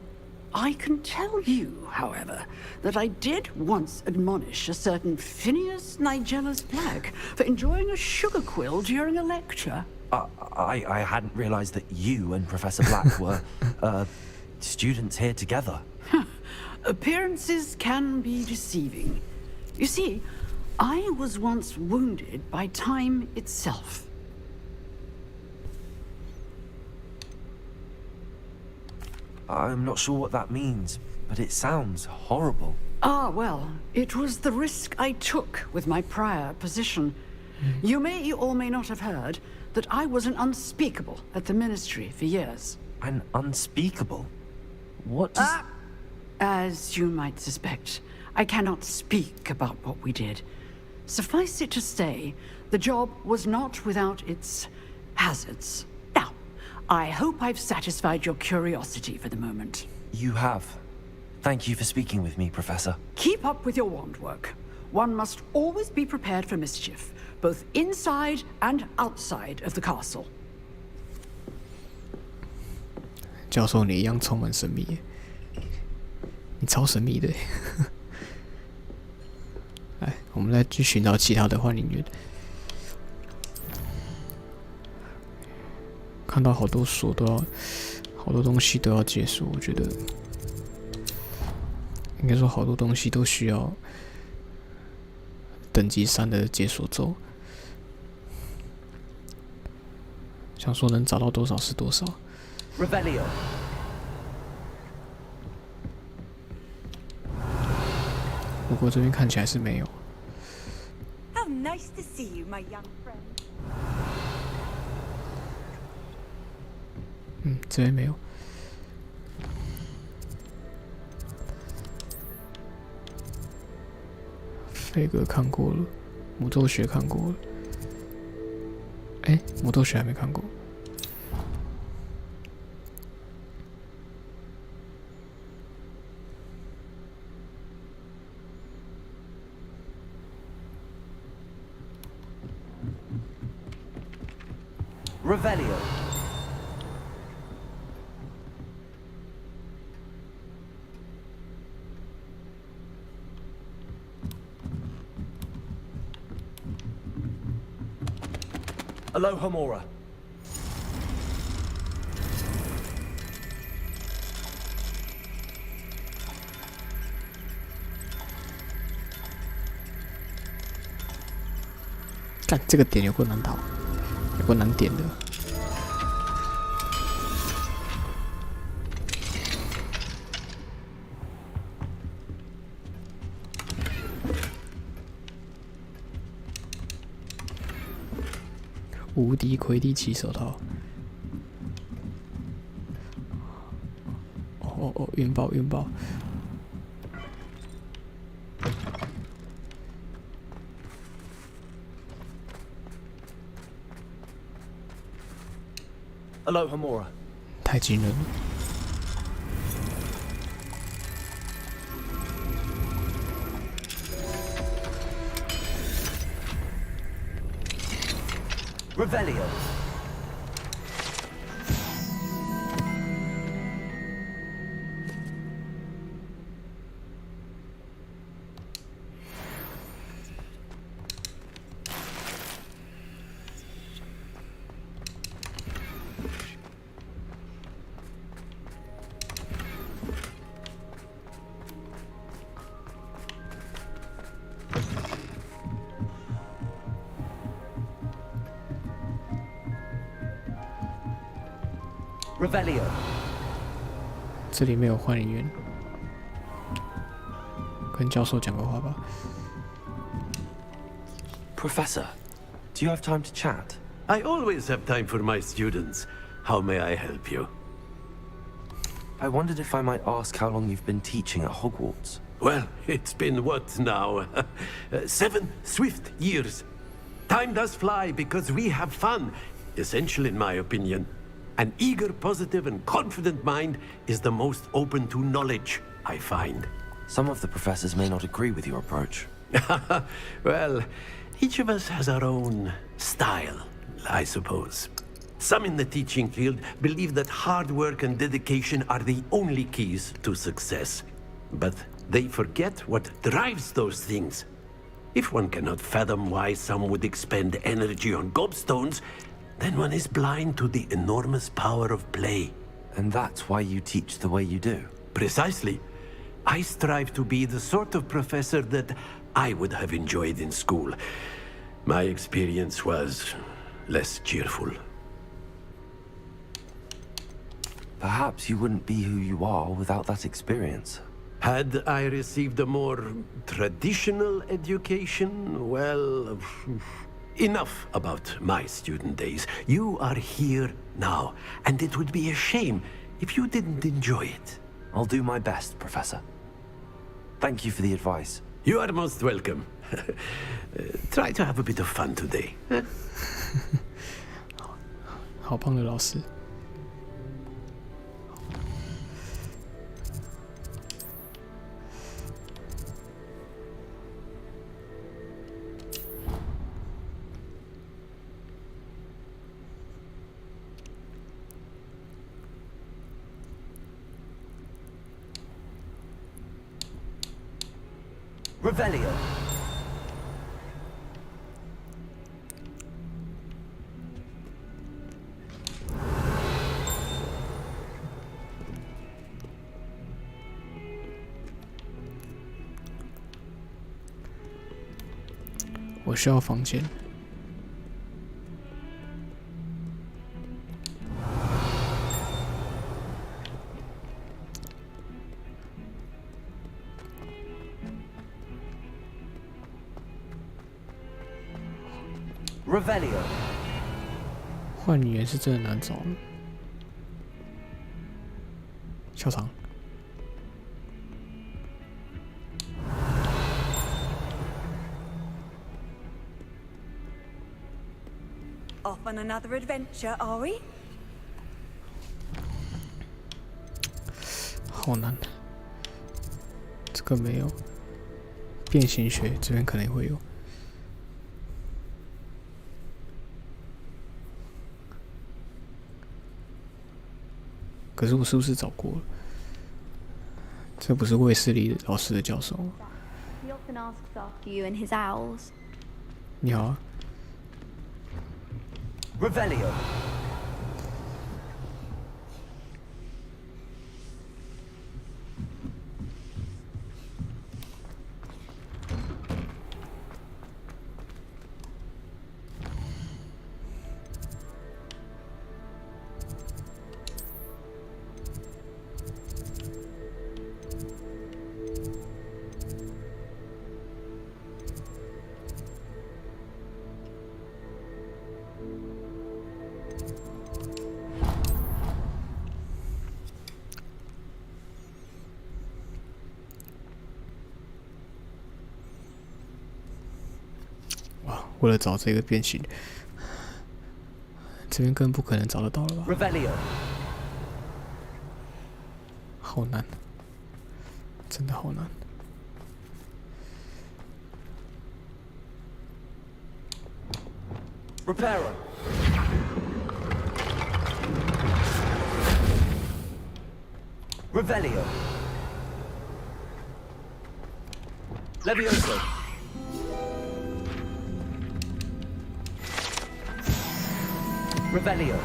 I can tell you, however, that I did once admonish a certain Phineas Nigella's Black for enjoying a sugar quill during a lecture. I hadn't realized that you and Professor Black were, students here together. Appearances can be deceiving. You see, I was once wounded by time itself. I'm not sure what that means, but it sounds horrible. Ah, well, it was the risk I took with my prior position. You may or may not have heard that I was an unspeakable at the Ministry for years. An unspeakable? What does... As you might suspect, I cannot speak about what we did. Suffice it to say, the job was not without its hazards. Now, I hope I've satisfied your curiosity for the moment. You have. Thank you for speaking with me, Professor. Keep up with your wand work. One must always be prepared for mischief, both inside and outside of the castle. 教授，你一样充满神秘耶，你超神秘的耶。来，我们来去寻找其他的换领员。看到好多锁都要，好多东西都要解锁，我觉得应该说好多东西都需要等级3的解锁咒。想说能找到多少是多少。Revelio. 不过这边看起来是没有。How nice to see you, my young friend. 这边没有。飞哥看过了，魔咒学看过了。魔咒学还没看过。Revelio. Alohomora. "干，这个点有够难打，有够难点的。无敌魁地奇手套。哦，晕爆晕爆！ Alohomora. 太惊人了！ Revelio. Revelio. 这里没有换人员，跟教授讲个话吧。 Professor, do you have time to chat? I always have time for my students. How may I help you? I wondered if I might ask how long you've been teaching at Hogwarts. Well, it's been what now? 7 swift years. Time does fly because we have fun. Essential in my opinion. An eager, positive, and confident mind is the most open to knowledge, I find. Some of the professors may not agree with your approach. Well, each of us has our own style, I suppose. Some in the teaching field believe that hard work and dedication are the only keys to success. But they forget what drives those things. If one cannot fathom why some would expend energy on gobstones, then one is blind to the enormous power of play. And that's why you teach the way you do? Precisely. I strive to be the sort of professor that I would have enjoyed in school. My experience was less cheerful. Perhaps you wouldn't be who you are without that experience. Had I received a more traditional education, well, enough about my student days. You are here now, and it would be a shame if you didn't enjoy it. I'll do my best, Professor. Thank you for the advice. You are most welcome. Try to have a bit of fun today. 好棒的老师。 Revelio. "我需要房间。 Revelio. 换女人是真的难找了。校长， Off on another adventure, are we? 好难。这个没有。变形学这边可能会有。可是我是不是找过了？这不是卫斯理老师的教授吗？ He often asks after you and his owls. 你好啊。Revelio.为了找这个变形，这边更不可能找得到了吧？ Revelio. 好难，真的好难。Reparo. Revelio. Levioso. Revelio.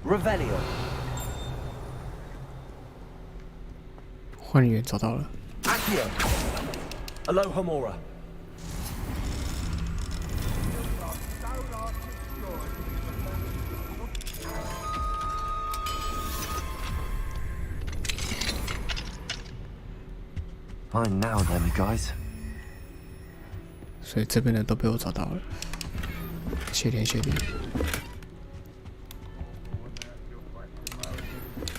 Revelio. 换员找到了。Accio. Alohomora. Fine now then, guys. 所以这边的都被我找到了。谢天谢地。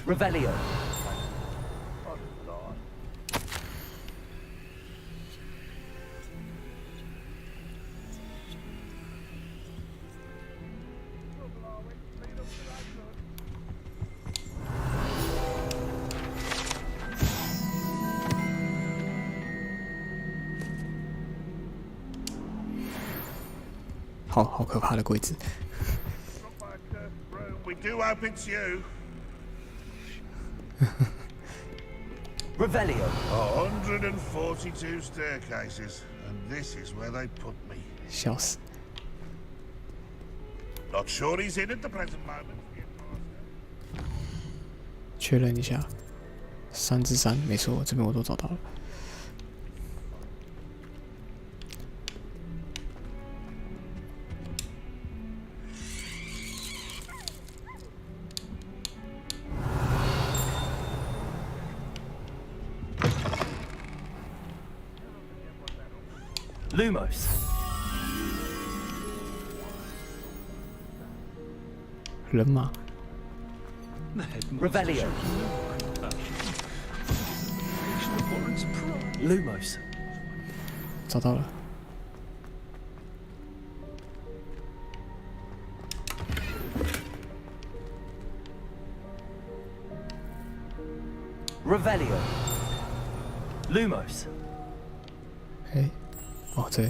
Revelio. h好可怕的柜子。We do hope it's you. Revelio. 142 staircases, and this is where they put me. 笑死。 Not sure he's in at the present moment. 确认一下，3之3，没错，这边我都找到了。Lumos. 人马。 Revelio. Lumos. 找到了。 Revelio. Lumos. 哎，哦，这。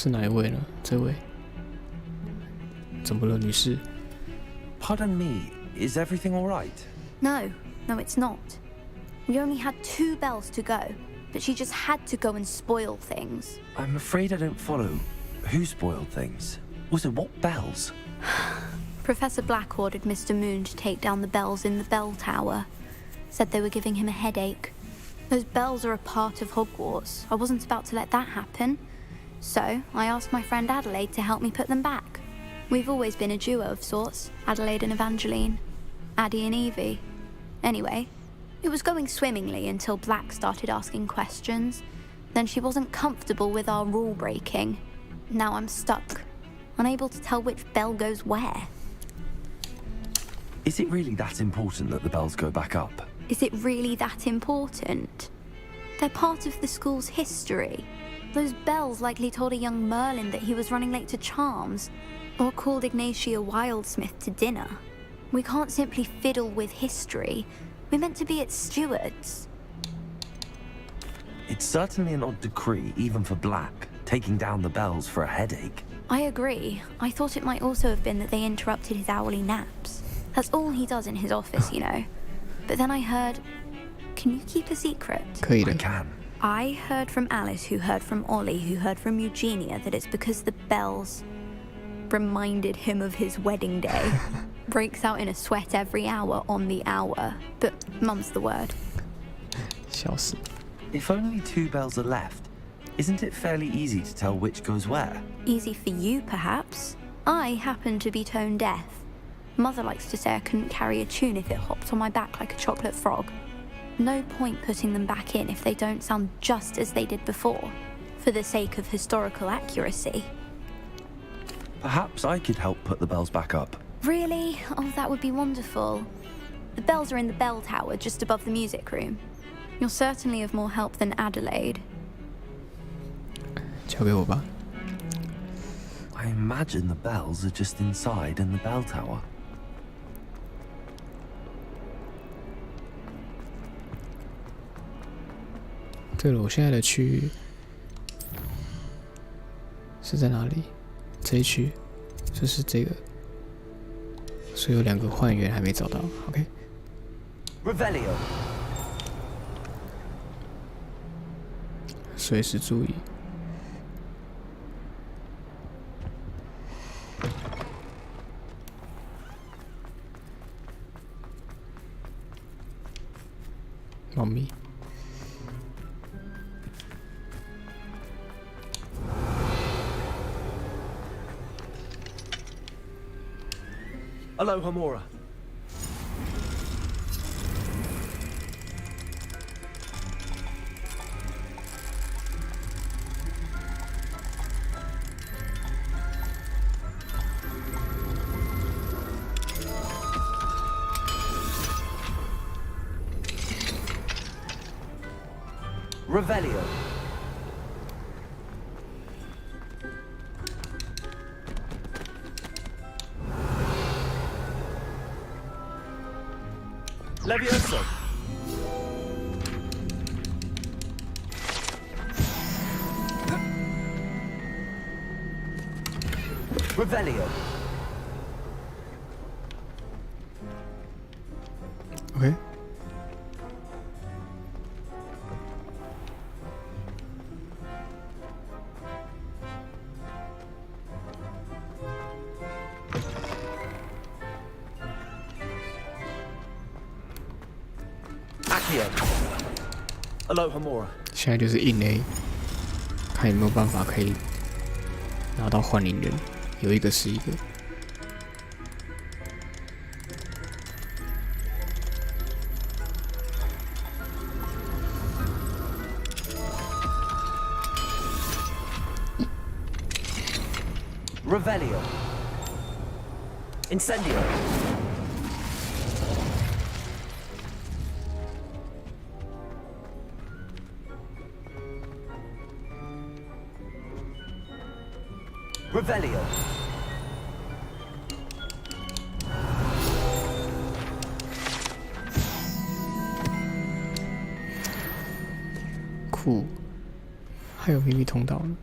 是哪一位呢？这位？怎么了，女士？ Pardon me, is everything all right? No, it's not. We only had 2 bells to go, but she just had to go and spoil things. I'm afraid I don't follow. Who spoiled things? Also, what bells? Professor Black ordered Mr. Moon to take down the bells in the bell tower. Said they were giving him a headache. Those bells are a part of Hogwarts. I wasn't about to let that happen. So, I asked my friend Adelaide to help me put them back. We've always been a duo of sorts, Adelaide and Evangeline. Addie and Evie. Anyway, it was going swimmingly until Black started asking questions. Then she wasn't comfortable with our rule breaking. Now I'm stuck, unable to tell which bell goes where. Is it really that important that the bells go back up? Is it really that important? They're part of the school's history. Those bells likely told a young Merlin that he was running late to Charms, or called Ignatia Wildsmith to dinner. We can't simply fiddle with history. We're meant to be its stewards. It's certainly an odd decree, even for Black, taking down the bells for a headache. I agree. I thought it might also have been that they interrupted his hourly naps. That's all he does in his office, you know. But then I heard... Can you keep a secret? I can. I heard from Alice, who heard from Ollie, who heard from Eugenia, that it's because the bells reminded him of his wedding day. Breaks out in a sweat every hour on the hour. But mum's the word. If only 2 bells are left, isn't it fairly easy to tell which goes where? Easy for you, perhaps. I happen to be tone deaf. Mother likes to say I couldn't carry a tune if it hopped on my back like a chocolate frog. No point putting them back in if they don't sound just as they did before, for the sake of historical accuracy. Perhaps I could help put the bells back up. Really? Oh, that would be wonderful. The bells are in the bell tower just above the music room. You're certainly of more help than Adelaide. 交给我吧。 I imagine the bells are just inside in the bell tower. 对了，我现在的区域是在哪里？这一区，就是这个，所以有2个换员还没找到。OK。 Revelio。 随时注意。猫咪。 Aloha Mora. Revelio. Levioso. Revelio. OK。 Aloha Mora. 现在就是硬 A， 看有没有办法可以拿到幻灵人，有一个是一个。Revelio. Incendio. Revelio. Cool， 还有秘密通道呢。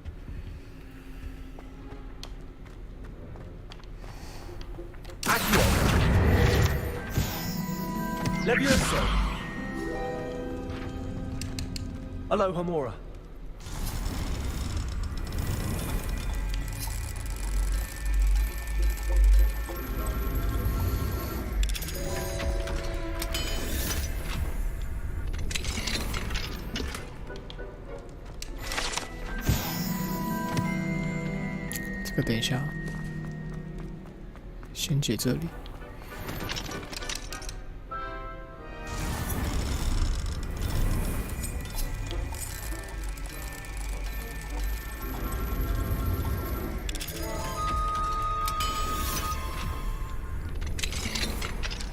Accio. Levioso. Aloha Mora.这个等一下，先解这里。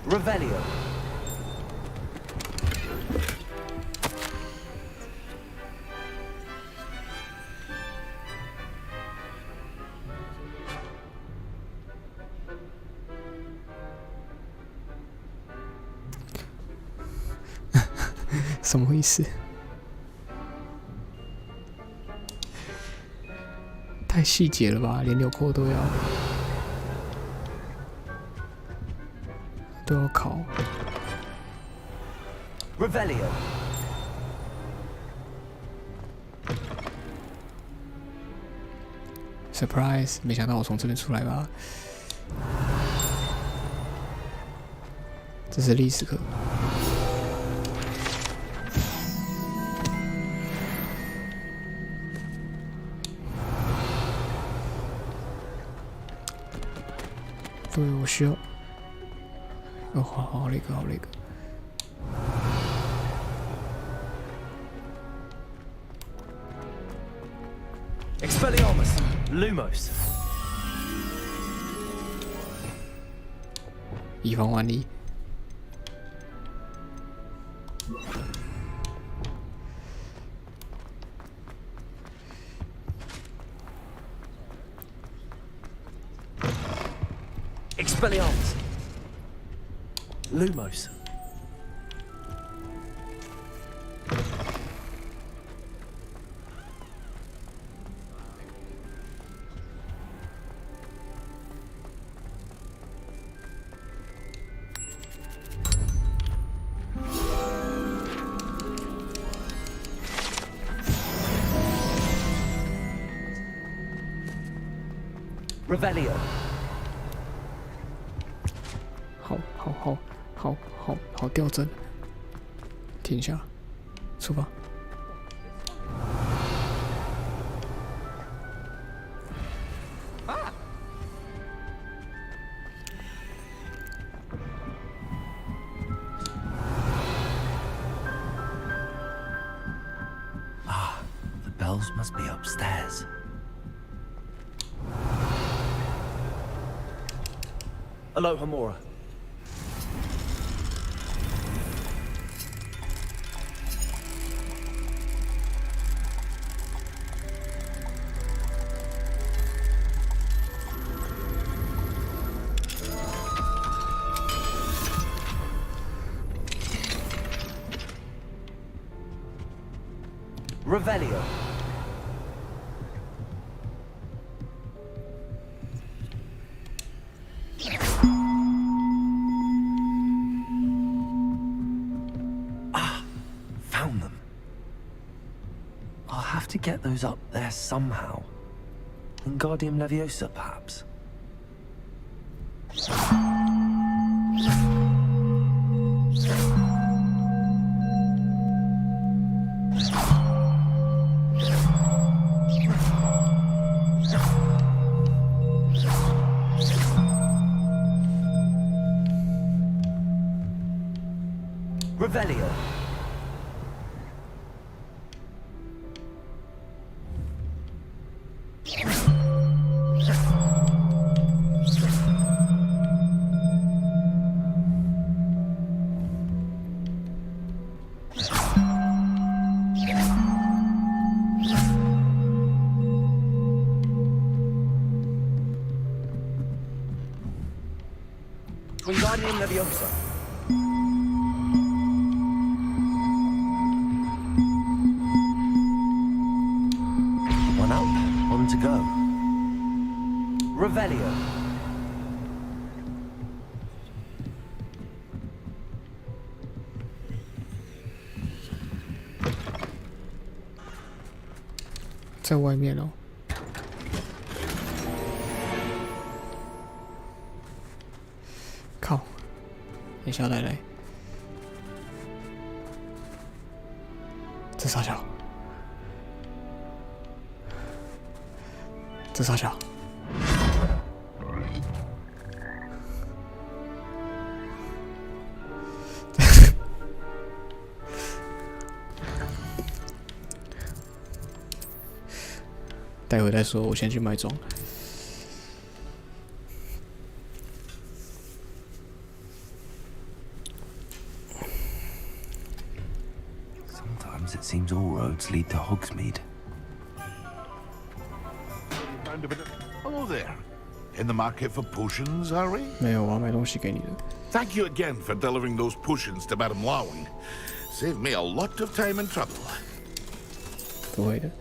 Revelio. "什么意思？太细节了吧，连纽扣都要考。Revelio. Surprise！ 没想到我从这边出来吧？这是历史课。对，我需要。哦，好那个，好那个。Expelliarmus. Lumos. 以防万一。Expelliarmus. Lumos. Revelio. 好，调整，停下，出发。The bells must be upstairs. Aloha Mora. Revelio. Found them. I'll have to get those up there somehow. Wingardium Leviosa, perhaps. Revelio. Wingardium Leviosa. One up, one to go. Revelio. 在外面哦。靠！等一下，来，这傻小，这傻小。待会再说，我先去买装。Sometimes it seems all roads lead to Hogsmeade. Hello there. In the market for potions, are we? 没有，我要买东西给你的。Thank you again for delivering those potions to Madame Lawing. Saved me a lot of time and trouble. 不会的。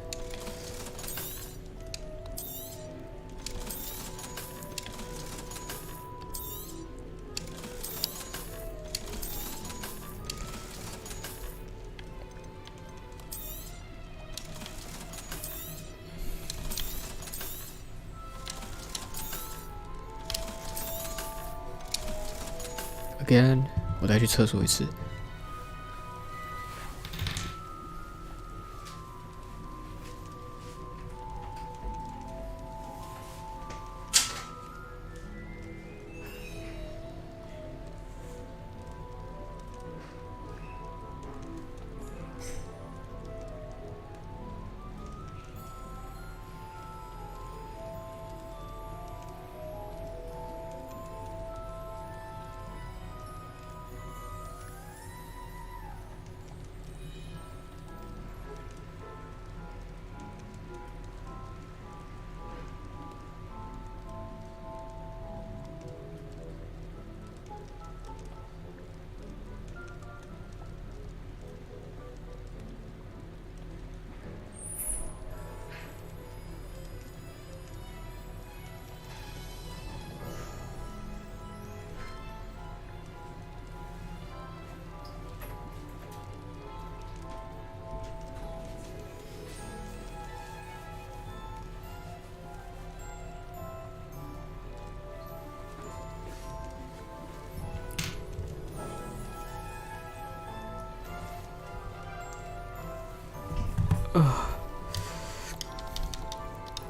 Again， 我再去厕所一次。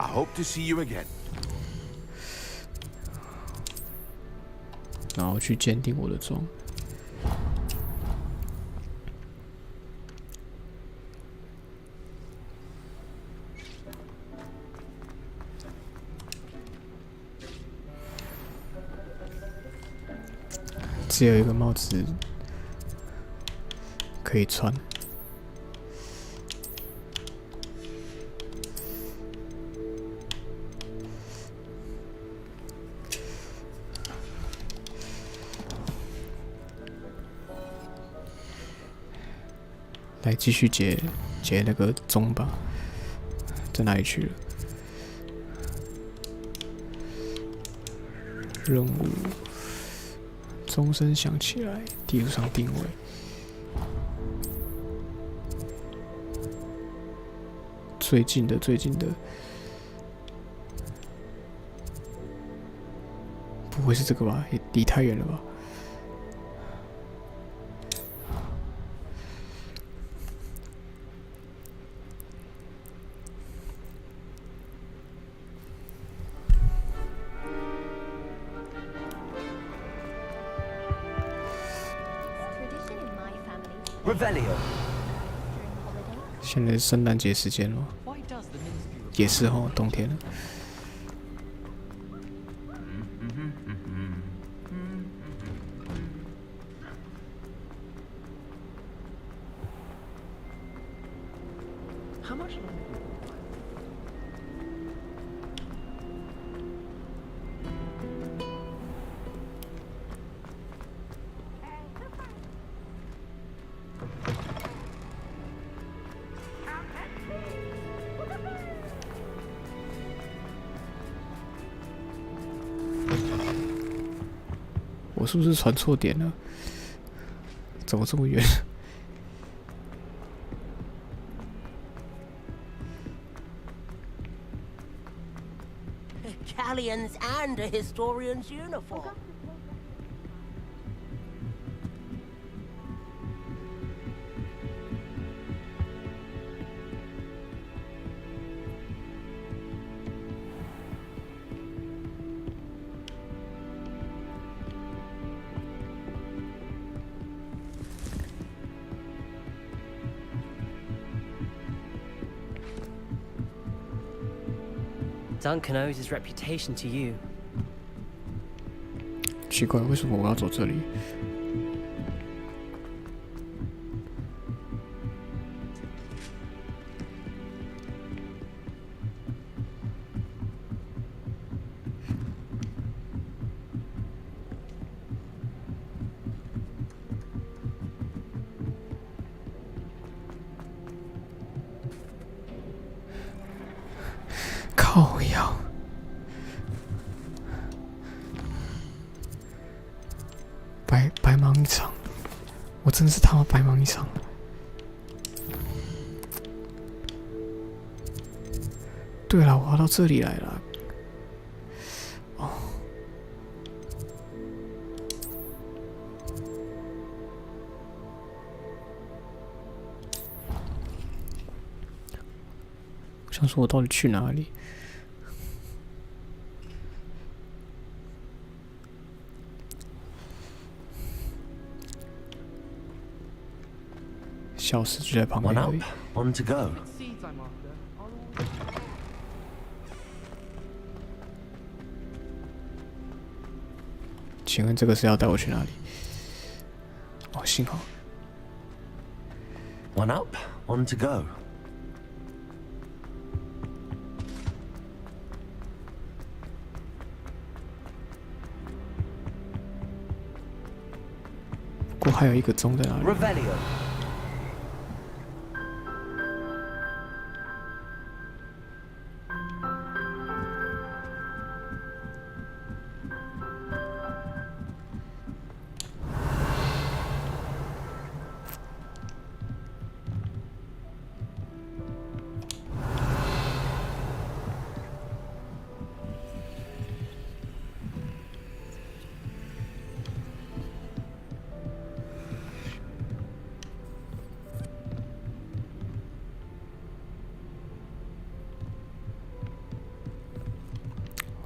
I hope to see you again. 然后去鉴定我的装。只有一个帽子可以穿。来继续解那个钟吧，在哪里去了？任务，钟声响起来，地图上定位。最近的，不会是这个吧？也离太远了吧？现在是圣诞节时间了，也是哦，冬天了。我是不是传错点了？怎么这么远？ and a historian's uniform. Duncan owes his reputation to you. 奇怪，为什么我要走这里？靠腰，白忙一场，我真是他妈白忙一场。对了，我要到这里来了。哦，我想说，我到底去哪里？消失就在旁边而已。One to go. 请问这个是要带我去哪里？哦，幸好。One up, one to go. 不过还有一个钟在哪里？ Revelio.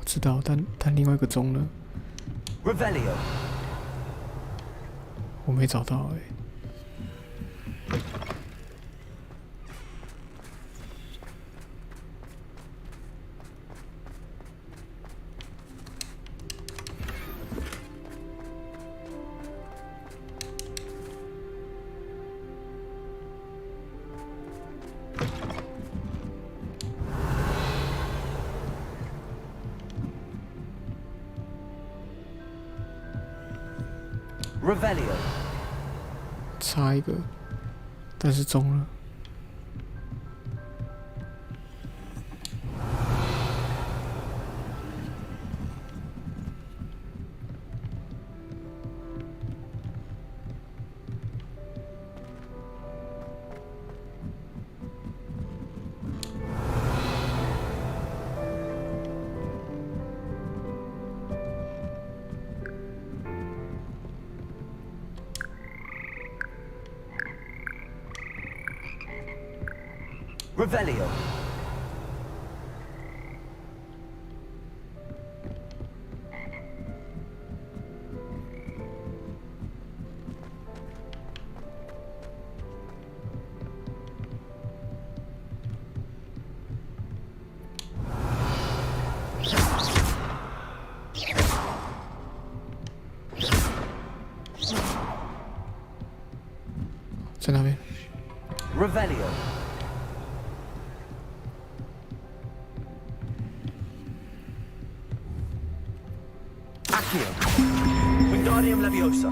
知道，但另外一个钟呢？ Revelio. 我没找到Revelio. 差一个，但是中了。Revelio. Revelio. Accio. Wingardium Leviosa.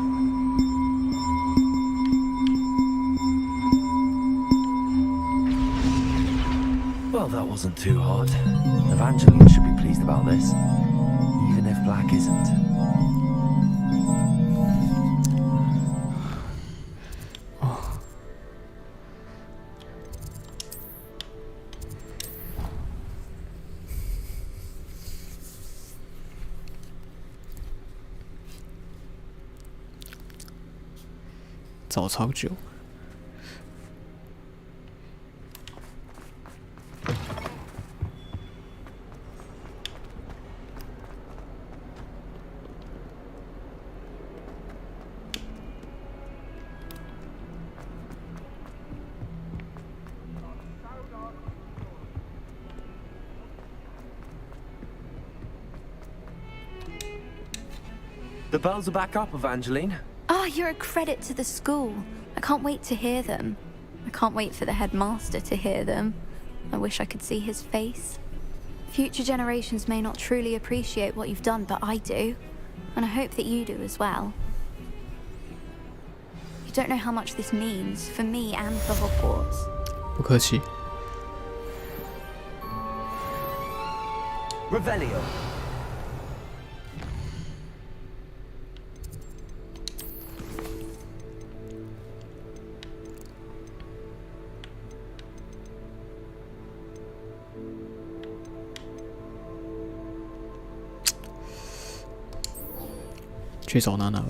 Well, that wasn't too hard. Evangeline should be pleased about this, even if Black isn't. 找超久。The bells are back up, Evangeline. Oh, you're a credit to the school. I can't wait to hear them. I can't wait for the headmaster to hear them. I wish I could see his face. Future generations may not truly appreciate what you've done, but I do. And I hope that you do as well. You don't know how much this means for me and for Hogwarts. 不客气。Revelio. .去找娜娜吧。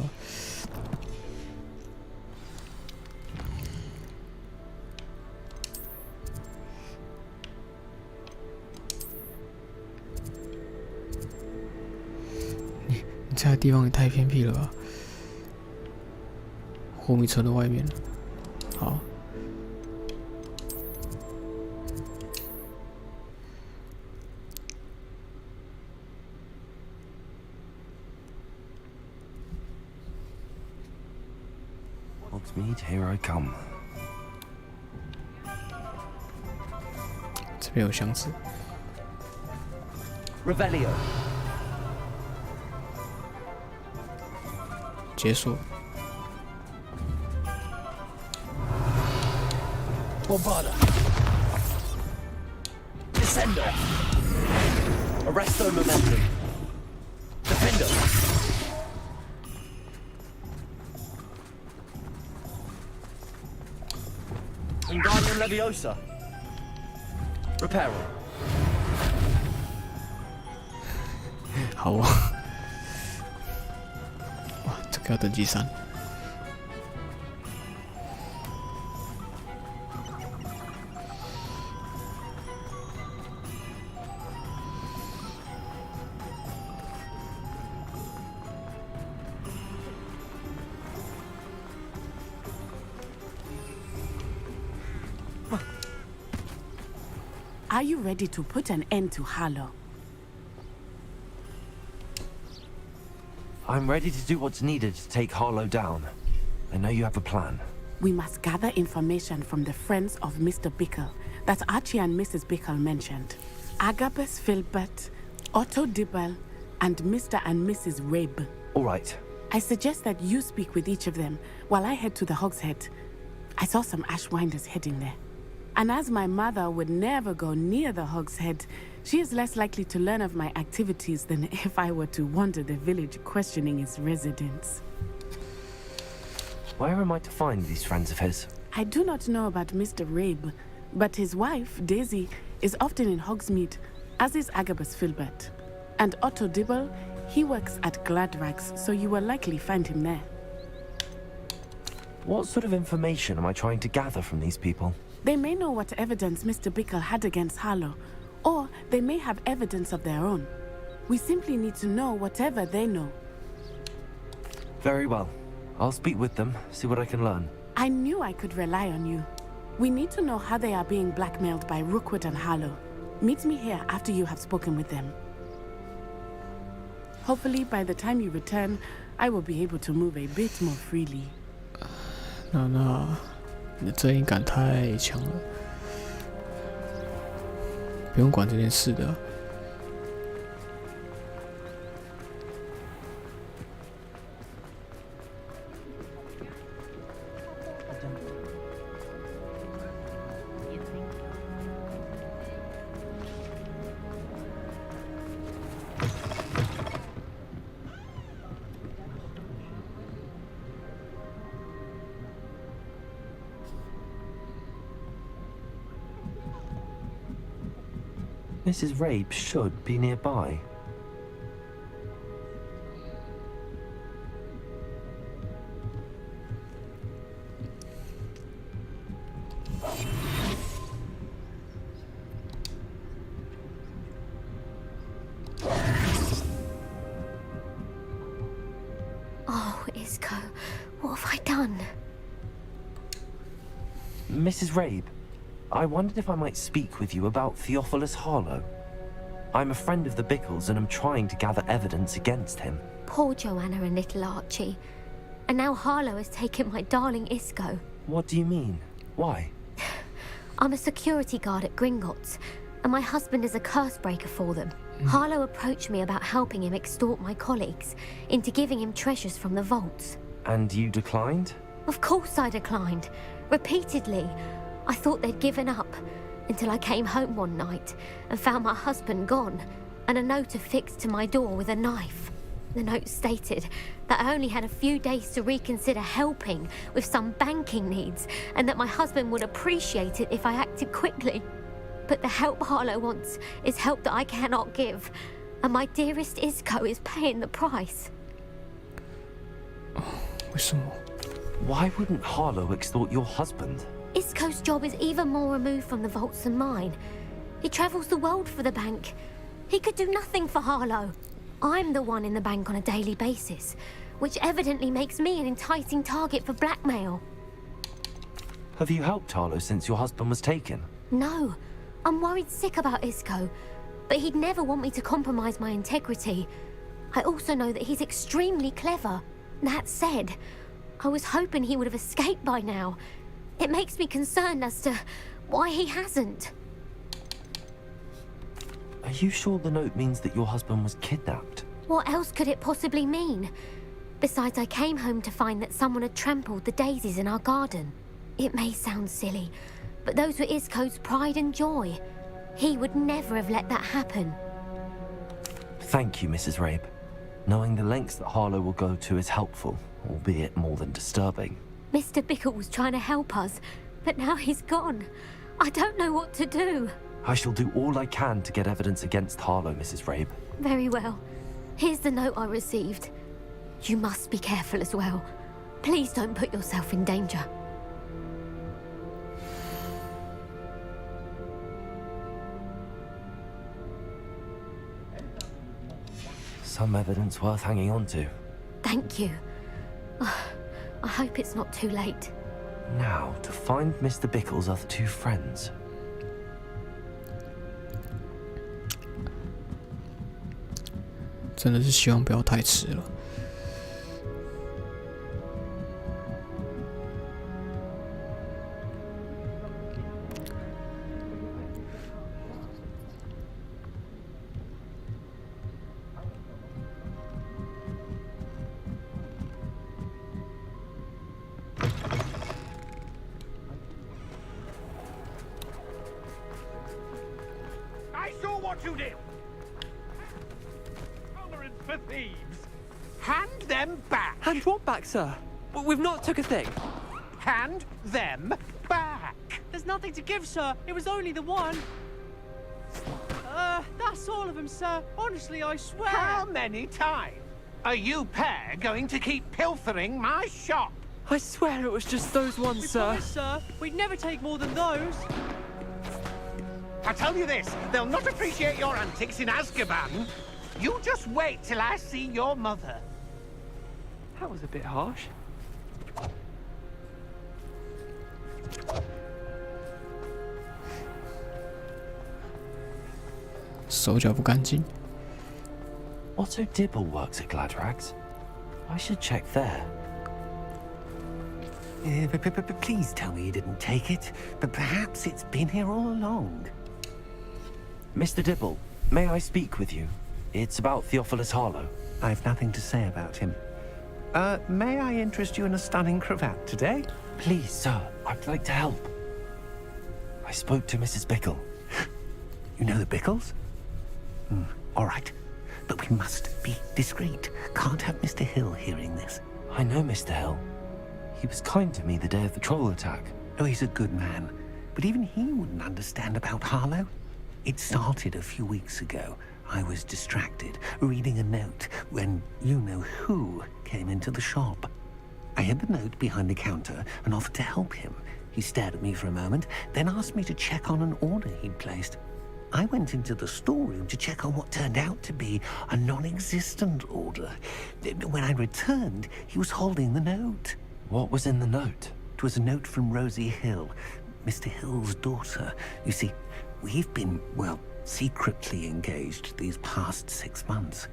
你这个地方也太偏僻了吧？火米城的外面。好。Hogsmeade, here I come. 这边有箱子。Revelio. 解锁。Bombarda. Descendo. Arresto momentum. Defendo. Wingardium Leviosa. Reparo. 好啊！哇，这个要等级3。Are you ready to put an end to Harlow? I'm ready to do what's needed to take Harlow down. I know you have a plan. We must gather information from the friends of Mr. Bickle that Archie and Mrs. Bickle mentioned. Agabus Filbert, Otto Dibble, and Mr. and Mrs. Rabe. All right. I suggest that you speak with each of them while I head to the Hogshead. I saw some Ashwinders heading there. And as my mother would never go near the Hogshead, she is less likely to learn of my activities than if I were to wander the village questioning its residents. Where am I to find these friends of his? I do not know about Mr. Rabe, but his wife, Daisy, is often in Hogsmeade, as is Agabus Filbert. And Otto Dibble, he works at Gladrags, so you will likely find him there. What sort of information am I trying to gather from these people? They may know what evidence Mr. Bickle had against Harlow, or they may have evidence of their own. We simply need to know whatever they know. Very well. I'll speak with them, see what I can learn. I knew I could rely on you. We need to know how they are being blackmailed by Rookwood and Harlow. Meet me here after you have spoken with them. Hopefully, by the time you return, I will be able to move a bit more freely. 那你的正义感太强了，不用管这件事的。Mrs. Rabe should be nearby. Isco, what have I done? Mrs. Rabe, I wondered if I might speak with you about Theophilus Harlow. I'm a friend of the Bickles and I'm trying to gather evidence against him. Poor Joanna and little Archie. And now Harlow has taken my darling Isco. What do you mean? Why? I'm a security guard at Gringotts, and my husband is a curse breaker for them. Harlow approached me about helping him extort my colleagues into giving him treasures from the vaults. And you declined? Of course I declined. Repeatedly. I thought they'd given up, until I came home one night and found my husband gone, and a note affixed to my door with a knife. The note stated that I only had a few days to reconsider helping with some banking needs, and that my husband would appreciate it if I acted quickly. But the help Harlow wants is help that I cannot give, and my dearest Isco is paying the price. Why wouldn't Harlow extort your husband? Isco's job is even more removed from the vaults than mine. He travels the world for the bank. He could do nothing for Harlow. I'm the one in the bank on a daily basis, which evidently makes me an enticing target for blackmail. Have you helped Harlow since your husband was taken? No. I'm worried sick about Isco, but he'd never want me to compromise my integrity. I also know that he's extremely clever. That said, I was hoping he would have escaped by now. It makes me concerned as to why he hasn't. Are you sure the note means that your husband was kidnapped? What else could it possibly mean? Besides, I came home to find that someone had trampled the daisies in our garden. It may sound silly, but those were Isco's pride and joy. He would never have let that happen. Thank you, Mrs. Rabe. Knowing the lengths that Harlow will go to is helpful, albeit more than disturbing. Mr. Bickle was trying to help us, but now he's gone. I don't know what to do. I shall do all I can to get evidence against Harlow, Mrs. Rabe. Very well. Here's the note I received. You must be careful as well. Please don't put yourself in danger. Some evidence worth hanging on to. Thank you. I hope it's not too late. Now, to find Mr. Bickle's other two friends.真的是希望不要太迟了。I saw what you did. For thieves. Hand them back. Hand what back, sir? We've not took a thing. Hand them back. There's nothing to give, sir. It was only the one. That's all of them, sir. Honestly, I swear. How many times are you pair going to keep pilfering my shop? I swear it was just those ones, sir. Promise, sir. We'd never take more than those. I tell you this, they'll not appreciate your antics in Azkaban. You just wait till I see your mother. That was a bit harsh.手脚不干净。 Otto Dibble works at Gladrags. I should check there. Please tell me you didn't take it, but perhaps it's been here all along. Mr. Dibble, may I speak with you? It's about Theophilus Harlow. I've nothing to say about him. May I interest you in a stunning cravat today? Please, sir, I'd like to help. I spoke to Mrs. Bickle. You know the Bickles? All right, but we must be discreet. Can't have Mr. Hill hearing this. I know Mr. Hill. He was kind to me the day of the troll attack. Oh, he's a good man, but even he wouldn't understand about Harlow. It started a few weeks ago. I was distracted, reading a note, when you-know-who came into the shop. I hid the note behind the counter and offered to help him. He stared at me for a moment, then asked me to check on an order he'd placed. I went into the storeroom to check on what turned out to be a non-existent order. When I returned, he was holding the note. What was in the note? It was a note from Rosie Hill, Mr. Hill's daughter. You see, we've been, well, secretly engaged these past 6 months.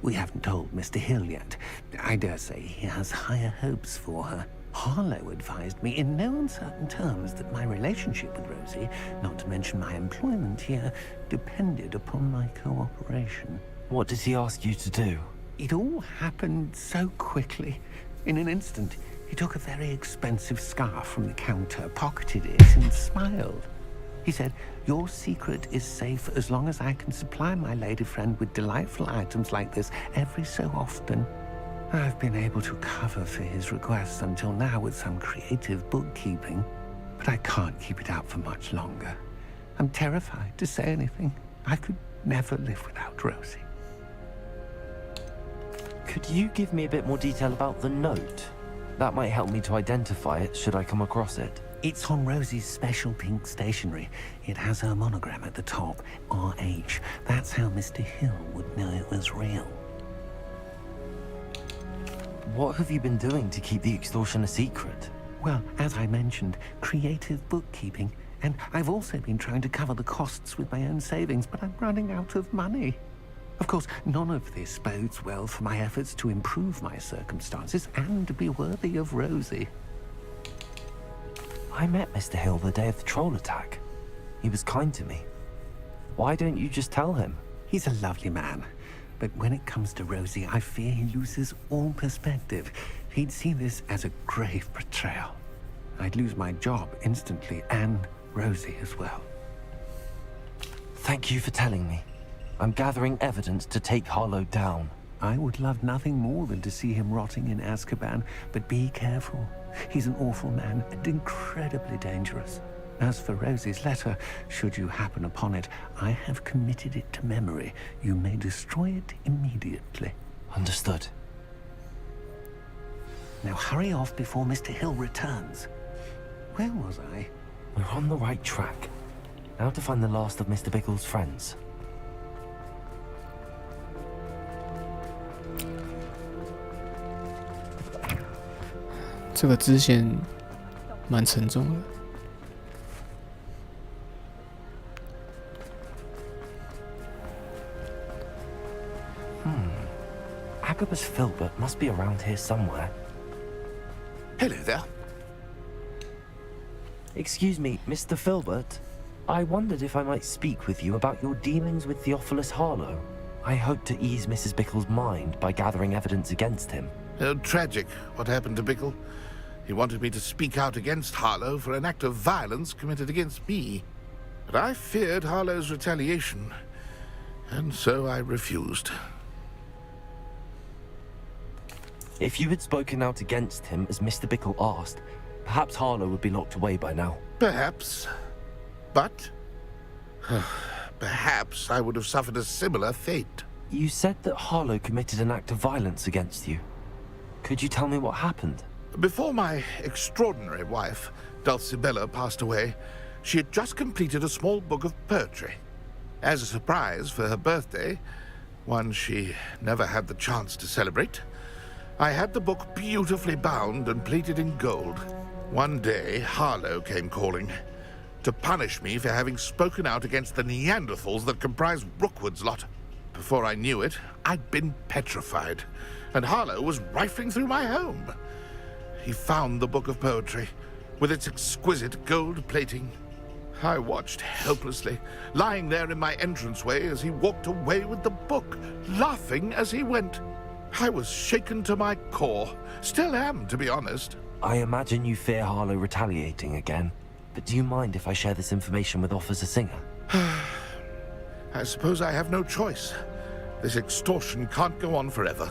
We haven't told Mr. Hill yet. I dare say he has higher hopes for her. Harlow advised me in no uncertain terms that my relationship with Rosie, not to mention my employment here, depended upon my cooperation. What did he ask you to do? It all happened so quickly. In an instant, he took a very expensive scarf from the counter, pocketed it, and smiled. He said, "Your secret is safe as long as I can supply my lady friend with delightful items like this every so often." I've been able to cover for his requests until now with some creative bookkeeping, but I can't keep it out for much longer. I'm terrified to say anything. I could never live without Rosie. Could you give me a bit more detail about the note? That might help me to identify it should I come across it. It's on Rosie's special pink stationery. It has her monogram at the top, RH. That's how Mr. Hill would know it was real. What have you been doing to keep the extortion a secret? Well, as I mentioned, creative bookkeeping. And I've also been trying to cover the costs with my own savings, but I'm running out of money. Of course, none of this bodes well for my efforts to improve my circumstances and to be worthy of Rosie. I met Mr. Hill the day of the troll attack. He was kind to me. Why don't you just tell him? He's a lovely man. But when it comes to Rosie, I fear he loses all perspective. He'd see this as a grave betrayal. I'd lose my job instantly, and Rosie as well. Thank you for telling me. I'm gathering evidence to take Harlow down. I would love nothing more than to see him rotting in Azkaban, but be careful. He's an awful man and incredibly dangerous. As for Rosie's letter, should you happen upon it, I have committed it to memory. You may destroy it immediately. Understood. Now hurry off before Mr. Hill returns. Where was I? We're on the right track. Now to find the last of Mr. Bickle's friends.这个支线蛮沉重的。Agabus Filbert must be around here somewhere. Hello there. Excuse me, Mr. Filbert. I wondered if I might speak with you about your dealings with Theophilus Harlow. I hope to ease Mrs. Bickle's mind by gathering evidence against him. Tragic what happened to Bickle. He wanted me to speak out against Harlow for an act of violence committed against me. But I feared Harlow's retaliation, and so I refused. If you had spoken out against him as Mr. Bickle asked, perhaps Harlow would be locked away by now. Perhaps. But perhaps I would have suffered a similar fate. You said that Harlow committed an act of violence against you. Could you tell me what happened? Before my extraordinary wife, Dulcibella, passed away, she had just completed a small book of poetry. As a surprise for her birthday, one she never had the chance to celebrate, I had the book beautifully bound and plated in gold. One day, Harlow came calling to punish me for having spoken out against the Neanderthals that comprise Rookwood's lot. Before I knew it, I'd been petrified, and Harlow was rifling through my home. He found the book of poetry, with its exquisite gold plating. I watched helplessly, lying there in my entranceway as he walked away with the book, laughing as he went. I was shaken to my core. Still am, to be honest. I imagine you fear Harlow retaliating again. But do you mind if I share this information with Officer Singer? I suppose I have no choice. This extortion can't go on forever.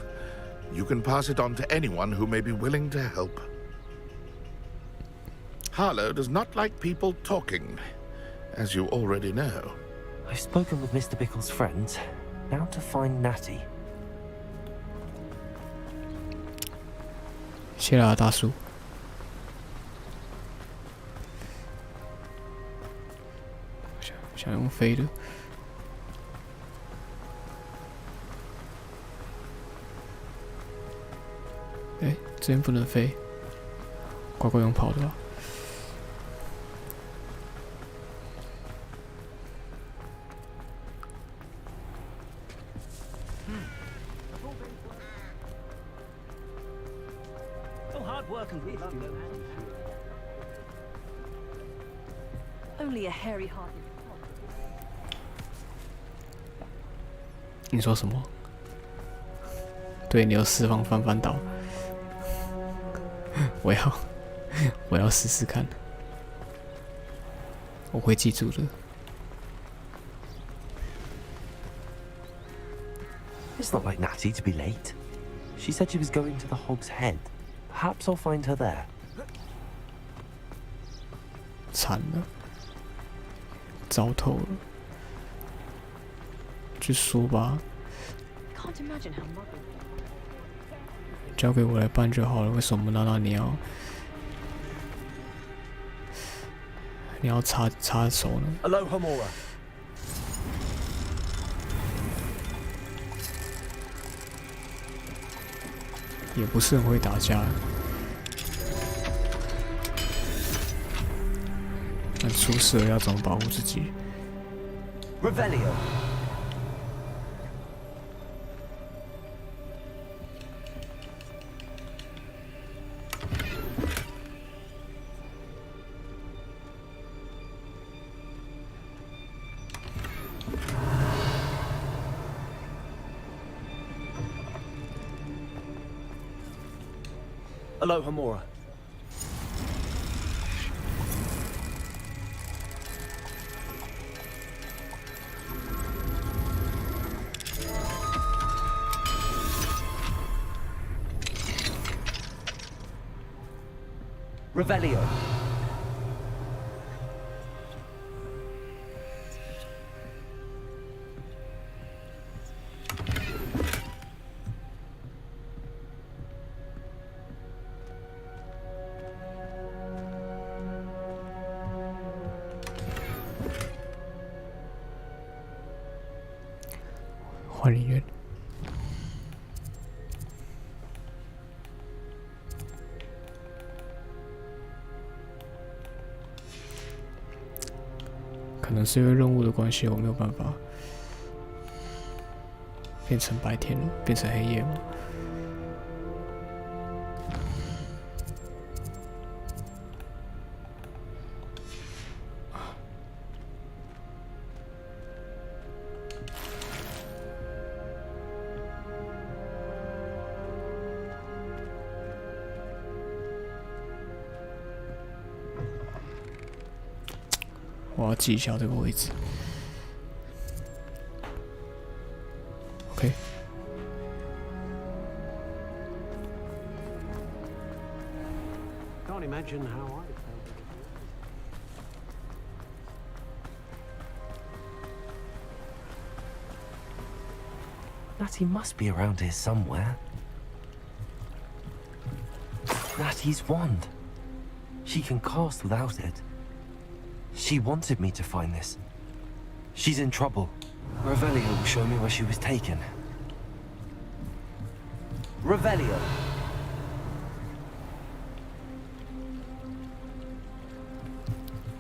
You can pass it on to anyone who may be willing to help. Harlow does not like people talking, as you already know. I've spoken with Mr. Bickle's friends. Now to find Natty. 谢啦，大叔。想用飞的，这边不能飞，乖乖用跑的吧。Only a hairy-hearted. 你说什么？对，你要释放翻倒。我要试试看，我会记住的。It's not like Natty to be late. She said she was going to the Hog's Head. Perhaps I'll find her there. 惨了，糟透了。去说吧， Can't imagine how mother. 交给我来办就好了。为什么娜娜你要插手呢？ Aloha Mora. 也不是很会打架，但出事了要怎么保护自己？ Revelio. Aloha Mora. Revelio.换人员。可能是因为任务的关系，我没有办法变成白天了，变成黑夜了。我要记一下这个位置。OK。Can't imagine how I felt. Natty must be around here somewhere. Natty's wand. She can cast without it. She wanted me to find this. She's in trouble. Revelio will show me where she was taken. Revelio.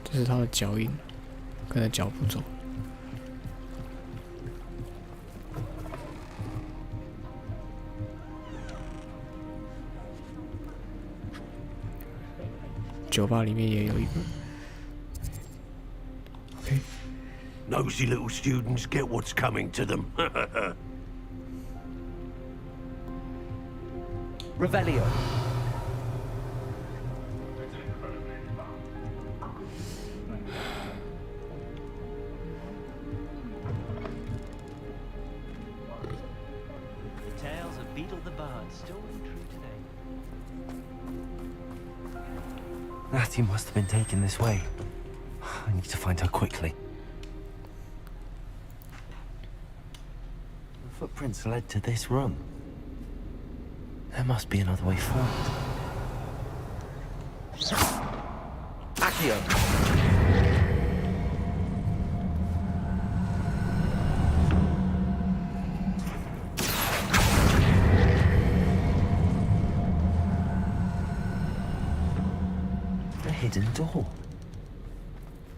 这是他的脚印，跟着脚步走。酒吧里面也有一个。OK。 Nosy little students get what's coming to them. Revelio. The tales of Beetle the Bard still ring true today. Natty must have been taken this way. I need to find her quickly. The footprints led to this room. There must be another way forward. Accio! hidden door.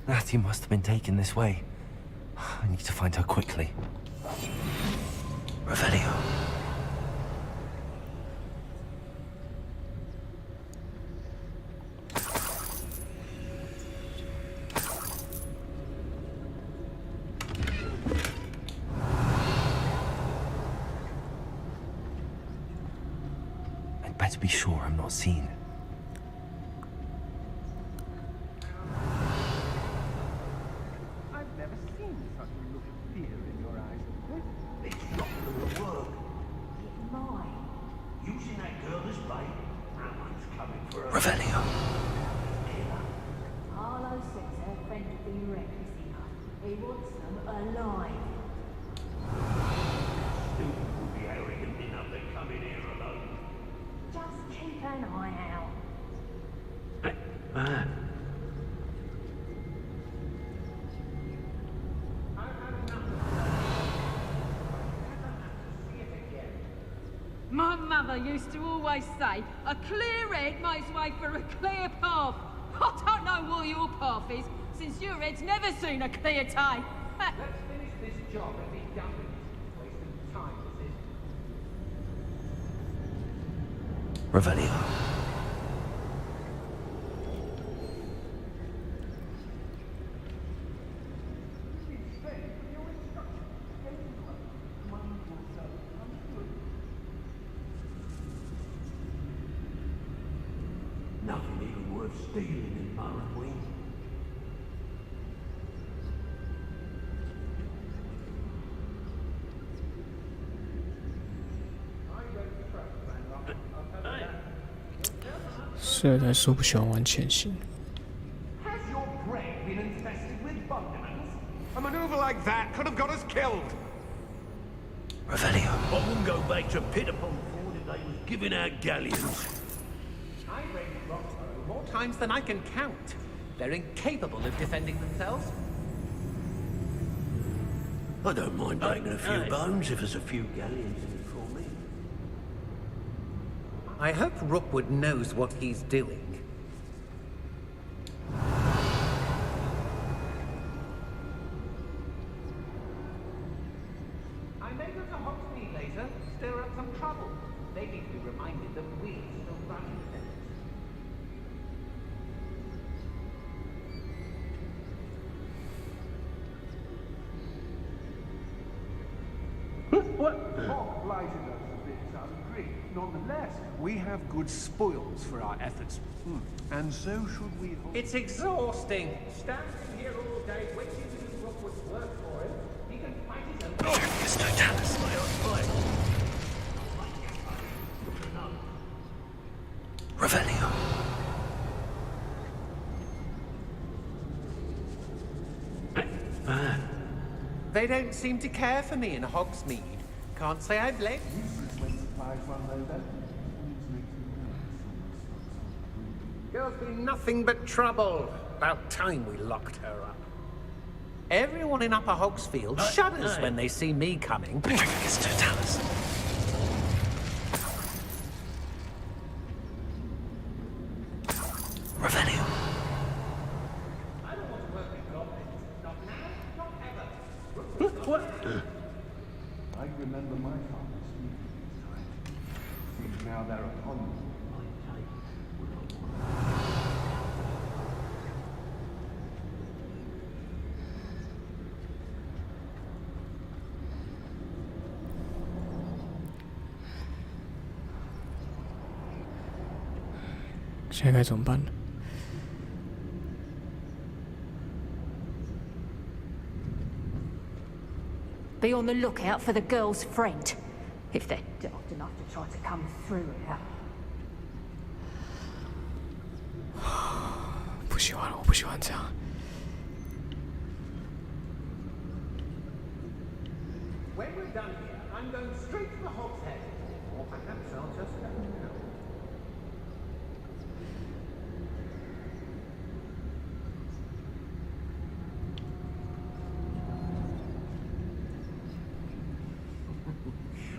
Natty must have been taken this way. I need to find her quickly. Revelio. I'd better be sure I'm not seen. Revelio. Harlow says her friend had been reckless enough. He wants them alive. Students will be arrogant enough to come in here alone. Just keep an eye out. My mother used to always say, a clear head makes way for a clear path. I don't know what your path is, since your head's never seen a clear day. Let's finish this job and be done with it. Wasting time, is it? Revelio. Nothing even worth stealing in Marrowing.虽然说不喜欢玩潜行。 Has your brain been infested with bug demons? A maneuver like that could have got us killed. Revelio. I wouldn't go back to Pittapon Ford if they was giving out galleons. I raided Roxborough more times than I can count. They're incapable of defending themselves. I don't mind breaking a few bones if there's a few galleons in it for me. I hope Rookwood knows what he's doing. I may go to Hogsmeade later, stir up some trouble. They need to be reminded that we're still running things. What? Hog blighted us a bit, I agree. Nonetheless, we have good spoils for our efforts. And so should we hope. It's exhausting. Standing here all day waiting to do Rookwood's work for him. He can fight his own. Mr. Dallas, Revelio. They don't seem to care for me in Hogsmeade. Can't say I blame. Girl's been nothing but trouble. About time we locked her up. Everyone in Upper Hogsfield shudders when they see me coming. Mr. Dallas. Revelio. I don't want to work with goblins. Not now, not ever. What? I remember my father speaking this time. Seems now they're upon me.现在该怎么办呢？ Be on the lookout for the girl's friend. If they're daft enough to try to come through here. 不喜欢了，我不喜欢这样。 When we're done here, I'm going straight to the Hog's Head. Or perhaps I'll just go now.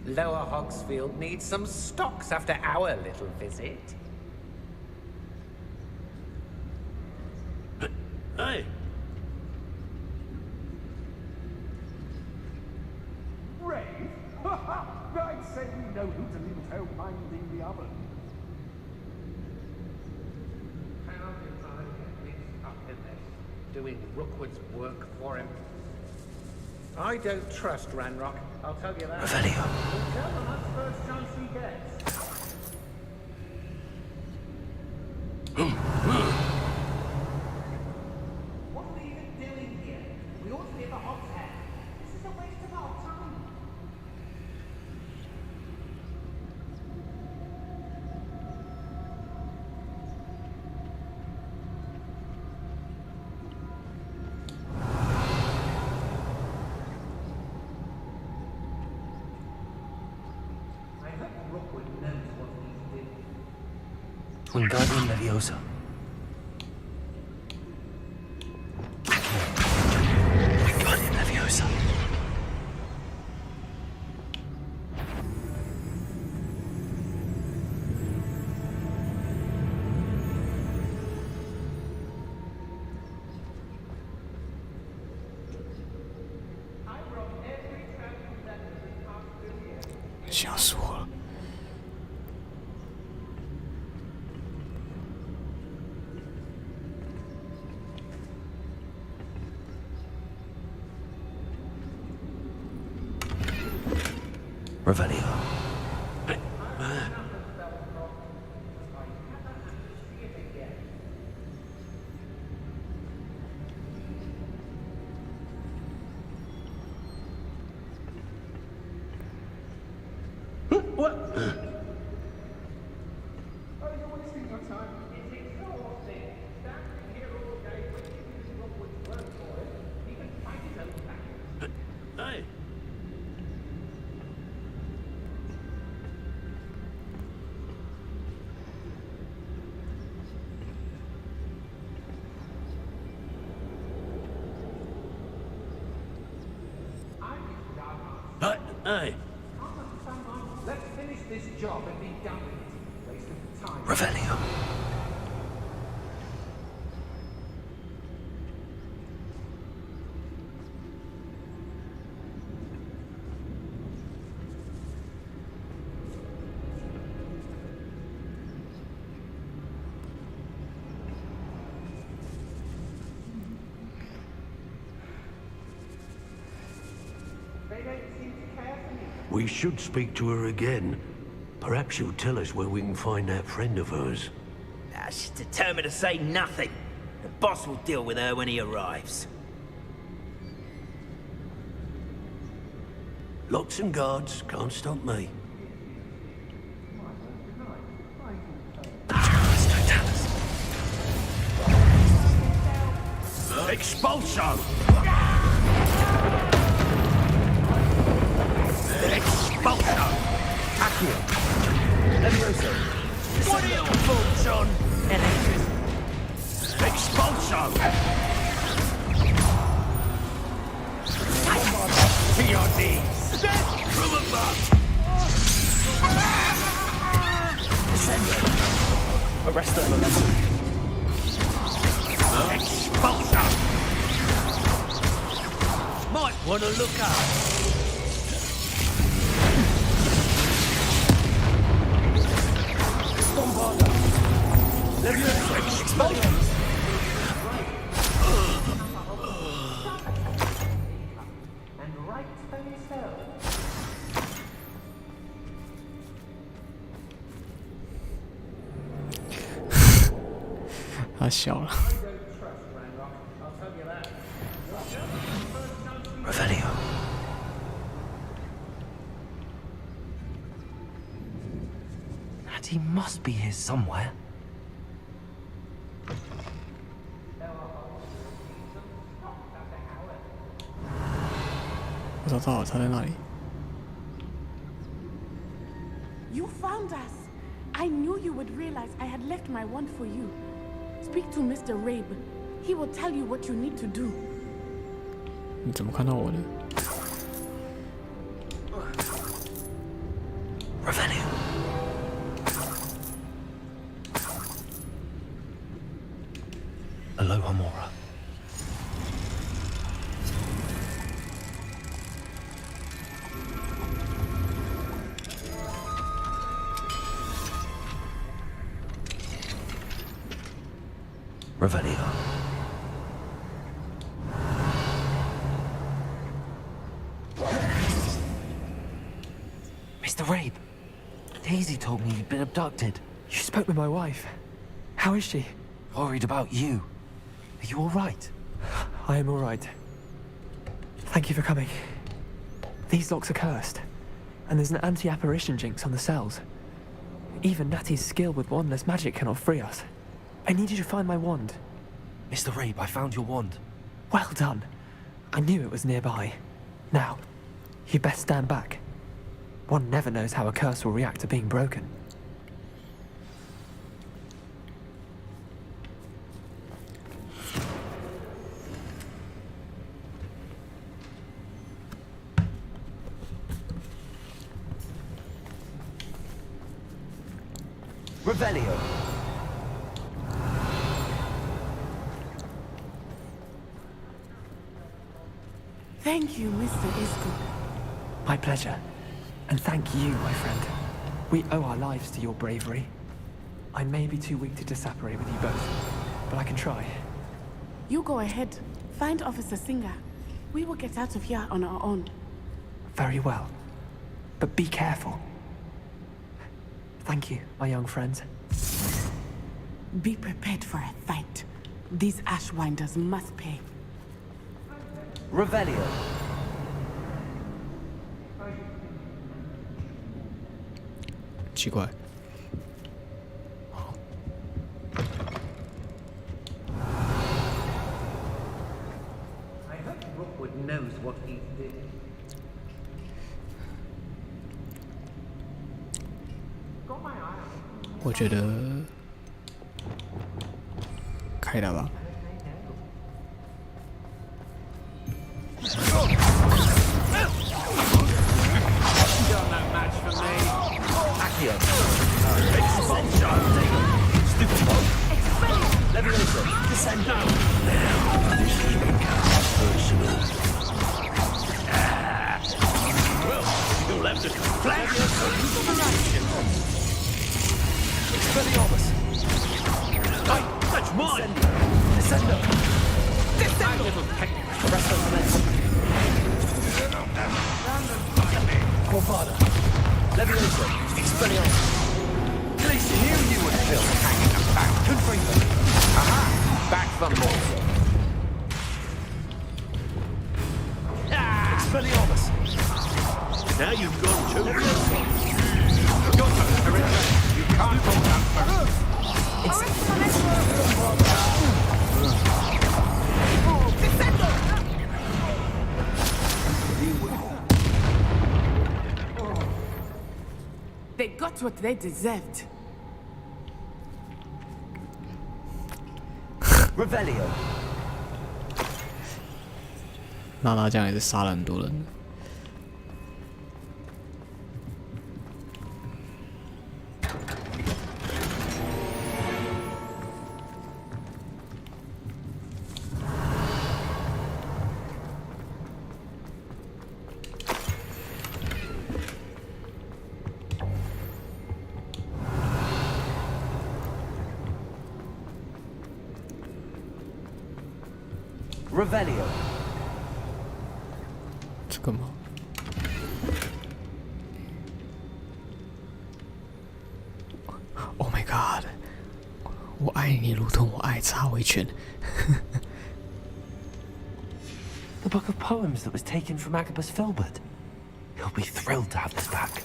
Lower Hogsfield needs some stocks after our little visit. doing Rookwood's work for him. I don't trust Ranrock, I'll tell you that. Revelio. He'll tell on us first chance he gets. What are we even doing here? We ought to be at the Hog's Head. This is a waste of our time. I hope Rookwood knows what he's doing. Wingardium Leviosa. Wingardium Leviosa.吓死我了！ Revelio. What? Oh, you're wasting your time. It's exhausting. Standing here all day waiting for Rookwood's work for it. He can fight his own battles. Hey. Hey. Let's finish this job and be done with it. Waste of time. Revelio. They don't seem to care for me. We should speak to her again. Perhaps she'll tell us where we can find that friend of hers. She's determined to say nothing. The boss will deal with her when he arrives. Locks and guards can't stop me. Expulso! Expulso! Accio. Leviosa. What are your thoughts on electricity? Expulso! To your knees! From above! Arrest the momentum. Expulso! Might want to look up. Leviosa! Expulso! And right for yourself. 他笑了。 Revelio. And he must be here somewhere. 我找到了，他在那里。 You found us. I knew you would realize I had left my wand for you. Speak to Mr. Rabe. He will tell you what you need to do. 你怎么看到我的？ Revelio. Aloha Mora. Revelio. Daisy told me you'd been abducted. You spoke with my wife. How is she? Worried about you. Are you all right? I am all right. Thank you for coming. These locks are cursed, and there's an anti-apparition jinx on the cells. Even Natty's skill with wandless magic cannot free us. I need you to find my wand. Mr. Rabe, I found your wand. Well done. I knew it was nearby. Now, you best stand back. One never knows how a curse will react to being broken. Revelio. Thank you, Mr. Isco. My pleasure. And thank you, my friend. We owe our lives to your bravery. I may be too weak to separate with you both, but I can try. You go ahead. Find Officer Singer. We will get out of here on our own. Very well. But be careful. Thank you, my young friends. Be prepared for a fight. These Ashwinders must pay. Revelio.奇怪。 knows what he did. 我觉得开了吧。You're no match for me. Accio. Stupid bomb. Leviosa. Descendo. Now this has become personal. Well, you'll have to flag Expelliarmus! Hey, that's mine! Descendo! Descendo! Presto momentum. Corvada. Leviosa. Expelliarmus. Lisa, here you would feel hanging about. Confringo. Aha! Back from more. Expelliarmus. Now you've gone too close. Got to surrender. You can't hold that first. Descendo! They got what they deserved. Revelio. 娜娜这样也是杀了很多人。 Revelio. 这个吗？ Oh my god！ 我爱你如同我爱茶维权。The book of poems that was taken from Agabus Filbert. He'll be thrilled to have this back.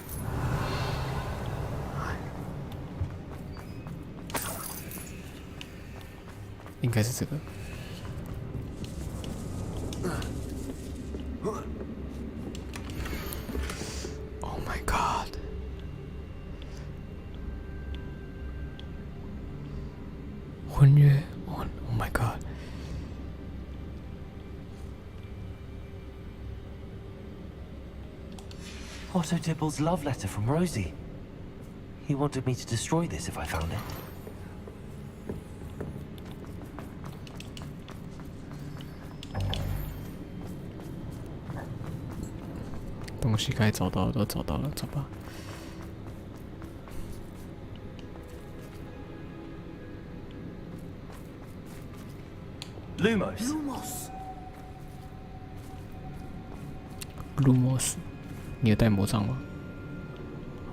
应该是这个。 Oh my god！ 婚约 ，Oh my god！ Otto Dibble's love letter from Rosie. He wanted me to destroy this if I found it. 东西该找到的都找到了，走吧。 Lumos. Lumos， 你有带魔杖吗？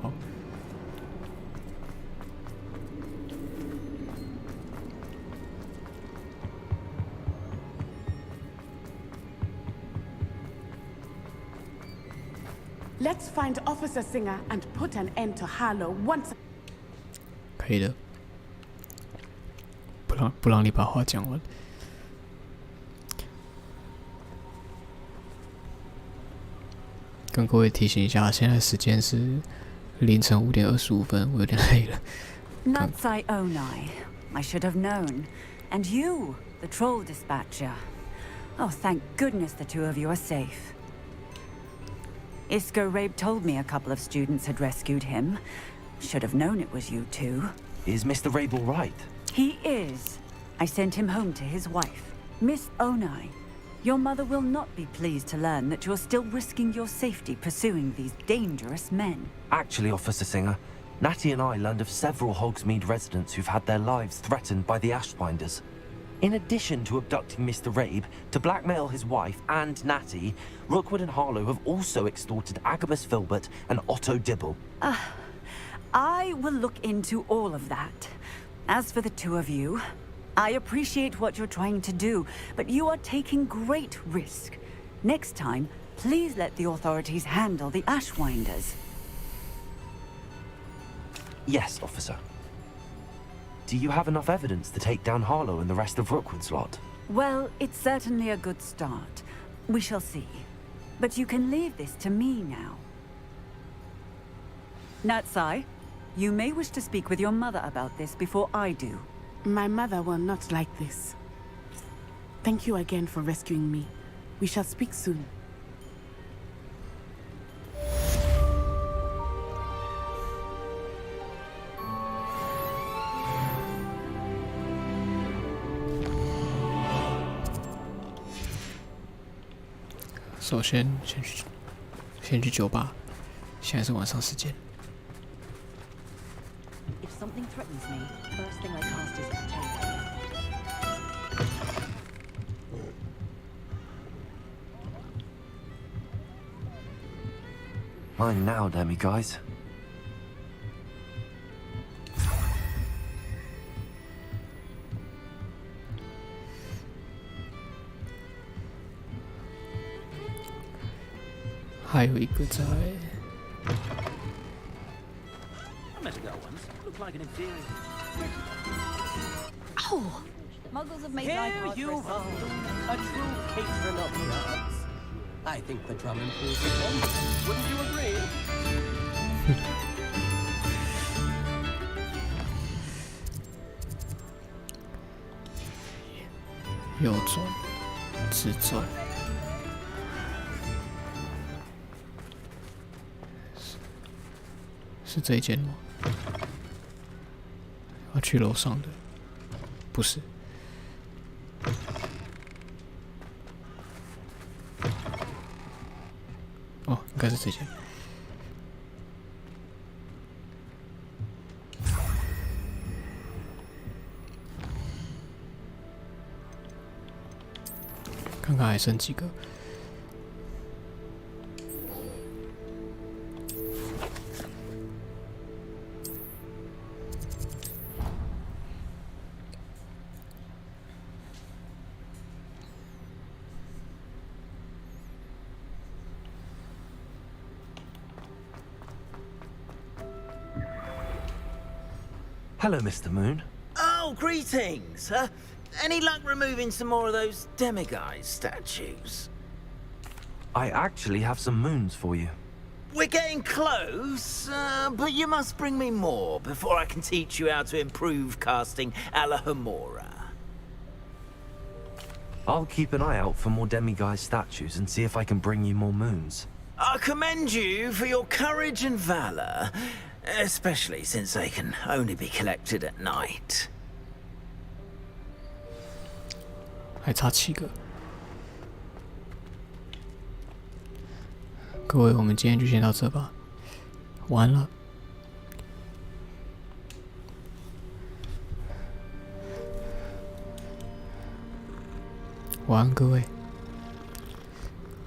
好。Let's find Officer Singer and put an end to Harlow once. 可以的，不让你把话讲完。跟各位提醒一下，现在时间是凌晨5点25分，我有点累了。Natsai Onai, I should have known. And you, the troll dispatcher. Oh, thank goodness the two of you are safe. Isco Rabe told me a couple of students had rescued him. Should have known it was you two. Is Mr. Rabe all right? He is. I sent him home to his wife. Miss Onai, your mother will not be pleased to learn that you're still risking your safety pursuing these dangerous men. Actually, Officer Singer, Natty and I learned of several Hogsmeade residents who've had their lives threatened by the Ashwinders. In addition to abducting Mr. Rabe to blackmail his wife and Natty, Rookwood and Harlow have also extorted Agabus Filbert and Otto Dibble. I will look into all of that. As for the two of you, I appreciate what you're trying to do, but you are taking great risk. Next time, please let the authorities handle the Ashwinders. Yes, officer. Do you have enough evidence to take down Harlow and the rest of Rookwood's lot? Well, it's certainly a good start. We shall see. But you can leave this to me now. Natsai, you may wish to speak with your mother about this before I do. My mother will not like this. Thank you again for rescuing me. We shall speak soon.首先去酒吧，现在是晚上时间。If something threatens me, first thing I cast is potato. Mine now, Demi guys. 还有一个在。I met a girl once. Looked like an inferior. Oh! Muggles have made life Here hard you for us. are, a true patron of the arts. I think the drum improves performance. Wouldn't you agree? 右转，直走。是这一间吗？要去楼上的，不是。哦，应该是这间。看看还剩几个。Hello, Mr. Moon. Oh, greetings. Any luck removing some more of those demiguise statues? I actually have some moons for you. We're getting close, but you must bring me more before I can teach you how to improve casting Alahomora. I'll keep an eye out for more demiguise statues and see if I can bring you more moons. I commend you for your courage and valor, especially since they can only be collected at night. 还差7个。各位，我们今天就先到这吧。晚安了。晚安，各位。